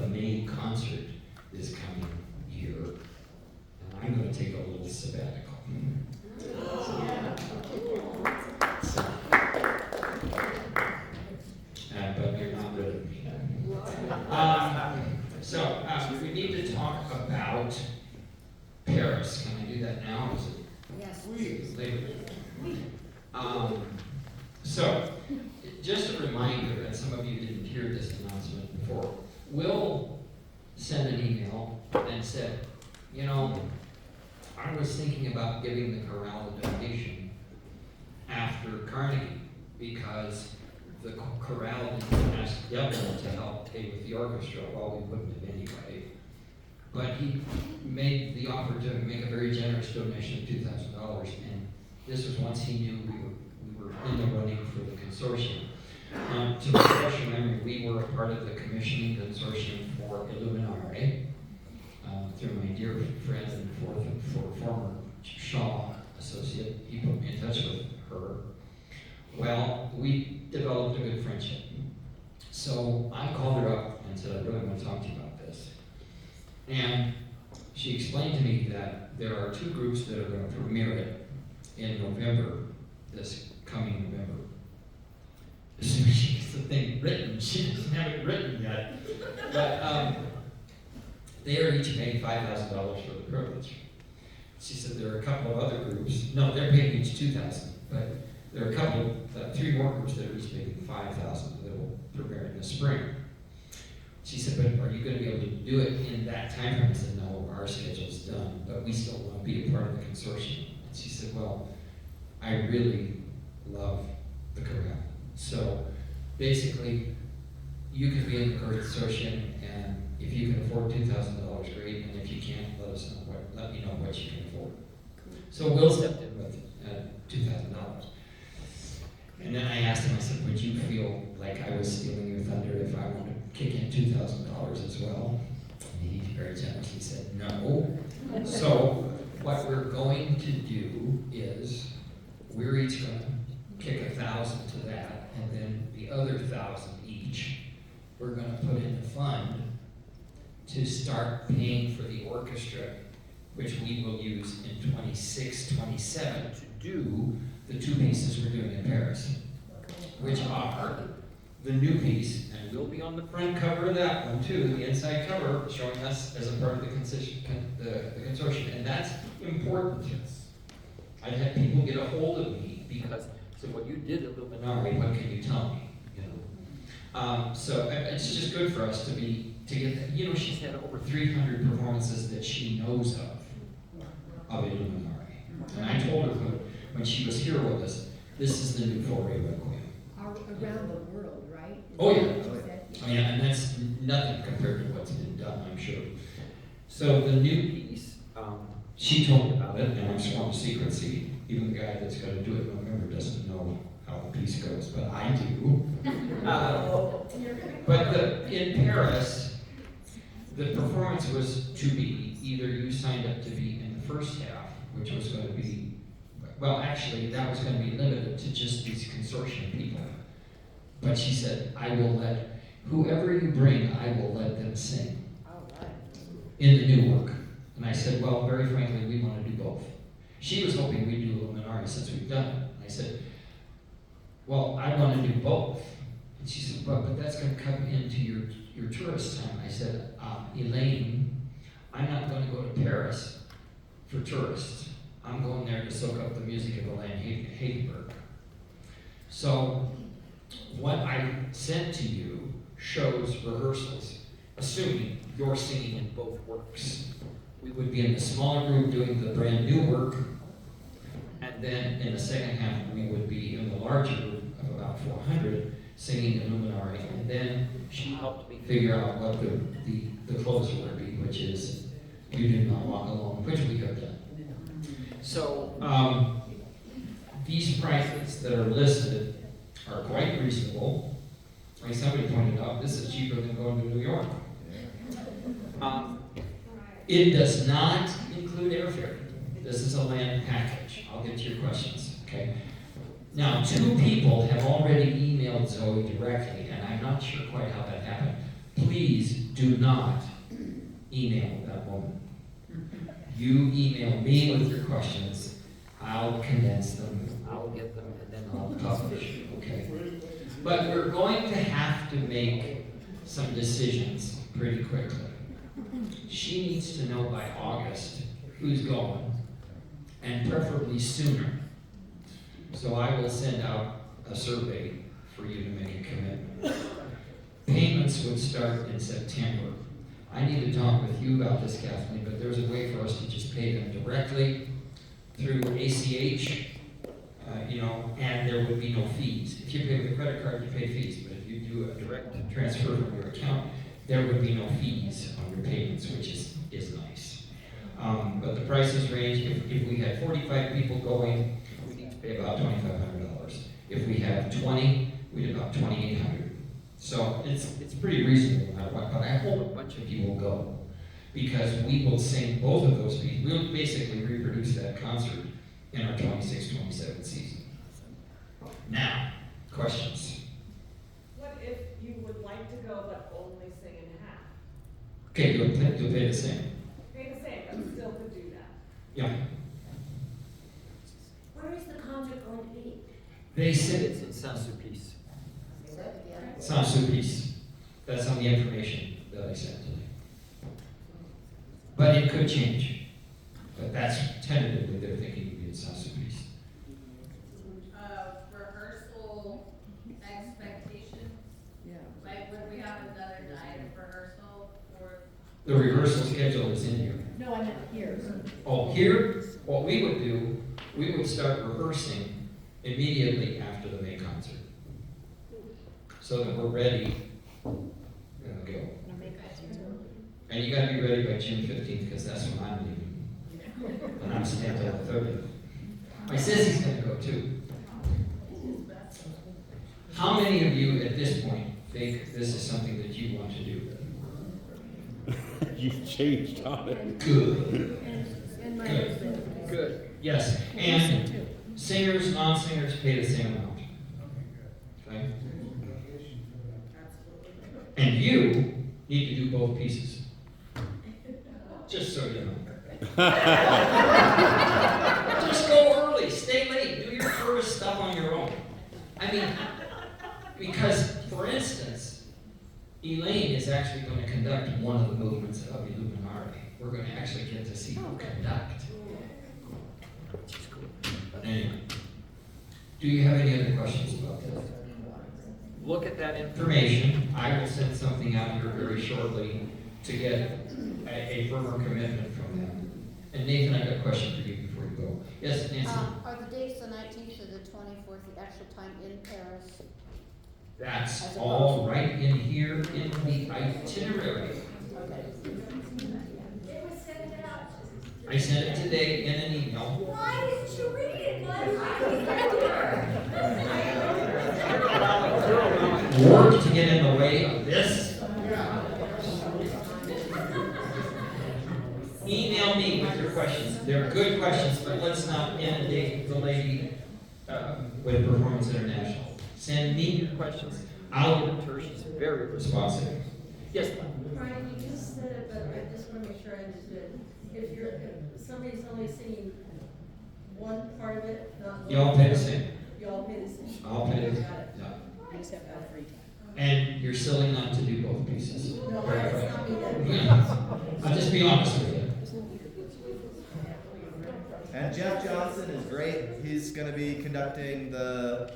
May concert is coming here, and I'm going to take a little sabbatical. But you're not rid of me. We need to talk about Paris. Can I do that now? Is it Yes. later? So, just a reminder, and some of you didn't hear this announcement before, Will sent an email and said, you know, I was thinking about giving the chorale a donation after Carnegie because the chorale didn't ask Devil to help pay with the orchestra. Well, we wouldn't have anyway. But he made the offer to make a very generous donation of $2,000, and this was once he knew we were in the running for the consortium. To refresh your memory, we were a part of the commissioning consortium for Illuminare, through my dear friend and former Shaw associate. He put me in touch with her. Well, we developed a good friendship. So I called her up and said, I really want to talk to you about this. And she explained to me that there are two groups that are going to premiere it in November, this coming November. As soon as she gets the thing written, she doesn't have it written yet. But they are each paying $5,000 for the privilege. She said there are a couple of other groups. No, they're paying each $2,000, but there are a couple, three more groups that are each paying $5,000 that will premiere in the spring. She said, but are you going to be able to do it in that time frame? I said, no, our schedule's done, but we still want to be a part of the consortium. And she said, well, I really love the chorale. So basically, you can be in the consortium, and if you can afford $2,000, great, and if you can't, let me know what you can afford. So Will stepped in with $2,000. And then I asked him, I said, would you feel like I was stealing your thunder if I wanted to kick in $2,000 as well? And he very generously said, no. So what we're going to do is, we're each going to kick $1,000 to that, and then the other $1,000 each, we're going to put in a fund to start paying for the orchestra, which we will use in 26, 27 to do the two pieces we're doing in Paris, which are the new piece, and we'll be on the front cover of that one too, the inside cover, showing us as a part of the consortium, and that's important. I've had people get a hold of me because, so what you did at Illuminare, what can you tell me? So it's just good for us to get that. You know, she's had over 300 performances that she knows of Illuminare. And I told her when she was here with us, this is the new foray requiem. Around the world, right? Oh yeah. Oh yeah, and that's nothing compared to what's been done, I'm sure. So the new piece, she told me about it, and I'm sworn to secrecy. Even the guy that's going to do it in November doesn't know how the piece goes, but I do. But in Paris, the performance was to be either you signed up to be in the first half, which was going to be, well, actually, that was going to be limited to just these consortium people. But she said, I will let, whoever you bring, I will let them sing in the new work. And I said, well, very frankly, we want to do both. She was hoping we'd do Illuminare since we've done it. I said, well, I want to do both. And she said, well, but that's going to come into your tourist time. I said, Elaine, I'm not going to go to Paris for tourists. I'm going there to soak up the music of Elaine Hagenberg. So what I sent to you shows rehearsals, assuming you're singing in both works. We would be in the smaller group doing the brand new work, and then in the second half we would be in the larger group of about 400 singing Illuminare, and then she helped me figure out what the closer would be, which is You Do Not Walk Alone, which we have done. So these prices that are listed are quite reasonable. Like somebody pointed out, this is cheaper than going to New York. It does not include airfare. This is a land package. I'll get to your questions, okay? Now, 2 people have already emailed Zoe directly, and I'm not sure quite how that happened. Please do not email that woman. You email me with your questions, I'll condense them, I'll get them, and then I'll publish, okay? But we're going to have to make some decisions pretty quickly. She needs to know by August who's going, and preferably sooner. So I will send out a survey for you to make a commitment. Payments would start in September. I need to talk with you about this, Kathleen, but there's a way for us to just pay them directly through ACH, and there would be no fees. If you pay with a credit card, you pay fees, but if you do a direct transfer from your account, there would be no fees on your payments, which is nice. But the prices range. If we had 45 people going, we need to pay about $2,500. If we have 20, we'd about $2,800. So it's pretty reasonable no matter what, but I hope a bunch of you will go, because we will sing both of those pieces. We'll basically reproduce that concert in our 26-27 season. Now, questions? What if you would like to go but only sing in half? Okay, you'll pay the same. Pay the same, but still could do that. Yeah. Where is the concert going to be? They said It's in Saint-Sulpice. Saint-Sulpice. That's on the information that I sent. But it could change. But that's tentatively they're thinking it would be in Saint-Sulpice. Rehearsal expectation? Yeah. Like, would we have another night of rehearsal for? The rehearsal schedule is in here. No, I meant here. Oh, here, what we would do, we would start rehearsing immediately after the May concert. So that we're ready to go. And you gotta be ready by June 15th, because that's when I'm leaving. And I'm staying till the 30th. My sissy's gonna go too. How many of you at this point think this is something that you want to do? You changed on it. Good. And my Good. husband. Good. Yes. And singers, non-singers pay the same amount. Okay? And you need to do both pieces. Just so you know. Just go early, stay late, do your tourist stuff on your own. I mean, because, for instance, Elaine is actually going to conduct one of the movements of Illuminare. We're going to actually get to see her conduct. Which is cool. But anyway, do you have any other questions about this? Look at that information. I will send something out here very shortly to get a firmer commitment from them. And Nathan, I got a question for you before you go. Yes, Nancy? Are the dates the 19th to the 24th, the actual time in Paris? That's all right in here in the itinerary. It was sent out. I sent it today in an email. Why didn't you read it? Work to get in the way of this. Email me with your questions. They're good questions, but let's not inundate the lady with Performance International. Send me your questions. I'll get to her. She's very responsive. Yes, Brian, you just said it, but I just want to make sure I understood. If somebody's only singing one part of it, not. you all pay the same. You all pay the same. I'll pay the Got it. yeah. You just have to have free time. And you're silly not to do both pieces. No, that's not me then. I'll just be honest with you. And Jeff Johnson is great. He's going to be conducting the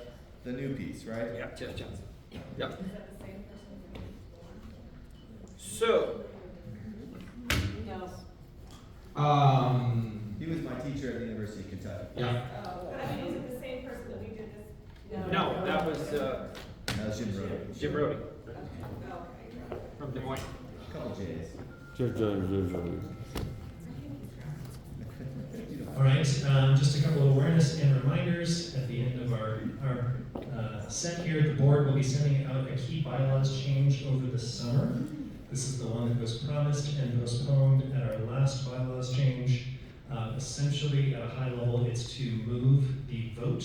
new piece, right? Yeah, Jeff Johnson. Yep. Is that the same person from before? So, No. He was my teacher at the University of Kentucky. yeah. But I mean, is it the same person that we did this? No, that was That was Jim Brody. Jim Brody Okay. from Des Moines. Couple J's. All right, just a couple of awareness and reminders at the end of our set here. The board will be sending out a key bylaws change over the summer. This is the one that was promised and postponed at our last bylaws change. Essentially, at a high level, it's to move the vote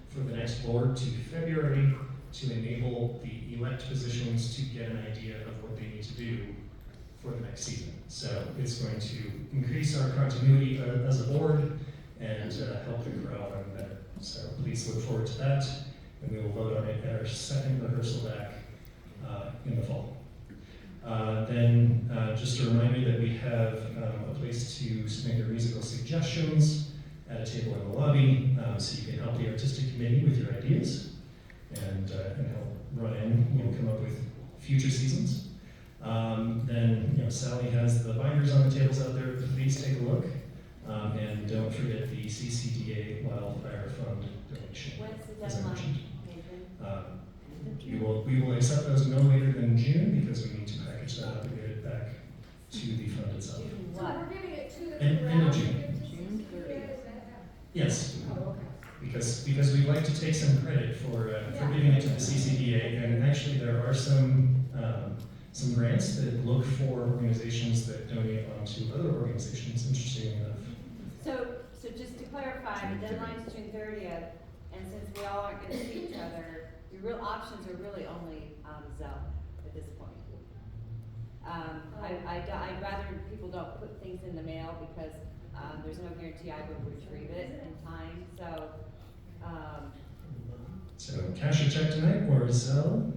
for the next board to February to enable the elect positions to get an idea of what they need to do for the next season. So it's going to increase our continuity as a board and help the chorale run better. So please look forward to that, and we will vote on it at our second rehearsal back in the fall. Then just a reminder that we have a place to submit your musical suggestions at a table in the lobby, so you can help the artistic committee with your ideas and help run in, come up with future seasons. Then Sally has the binders on the tables out there. Please take a look, and don't forget the CCDA Wildfire Fund donation. When's the as I deadline, mentioned. Nathan? We will accept those no later than June because we need to package that up and get it back to the fund itself. June So what? we're giving it to the End of Chorale June. to give to CCDA, is that? Yes, Oh, okay. because we'd like to take some credit for giving it to the CCDA, and actually there are some grants that look for organizations that donate onto other organizations, interestingly enough. So just to clarify, the deadline's June 30th, and since we all aren't gonna see each other, your real options are really only Zelle at this point. I'd rather people don't put things in the mail because there's no guarantee I will retrieve it in time, so. So cash or check tonight or Zelle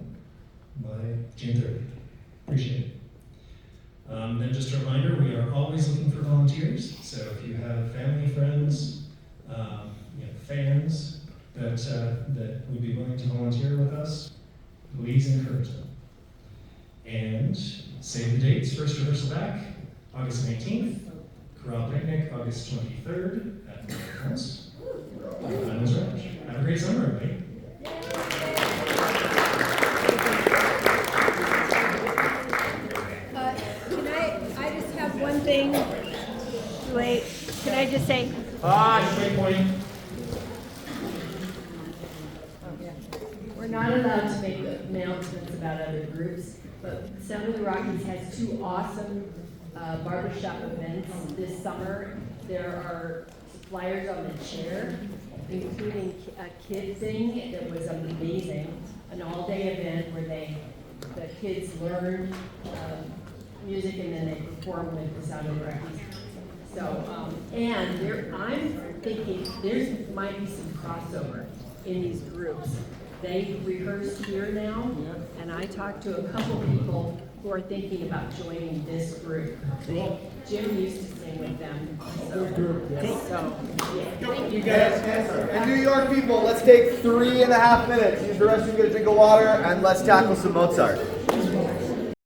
by June 30th. Appreciate it. Then just a reminder, we are always looking for volunteers. So if you have family, friends, fans that would be willing to volunteer with us, please encourage them. And save the dates. First rehearsal back, August 19th. Chorale picnic, August 23rd at the house. Diamonds Ranch. Have a great summer, everybody. I just have one thing. Wait, can I just say? Great point. We're not allowed to make announcements about other groups, but Sound of the Rockies has 2 awesome barbershop events this summer. There are flyers on the chair, including a kid thing that was amazing, an all-day event where the kids learn music and then they perform with the Sound of the Rockies. So, I'm thinking there might be some crossover in these groups. They rehearse here now, and I talked to a couple people who are thinking about joining this group. Jim used to sing with them. You guys, and New York people, let's take 3.5 minutes. Use the restroom, get a drink of water, and let's tackle some Mozart.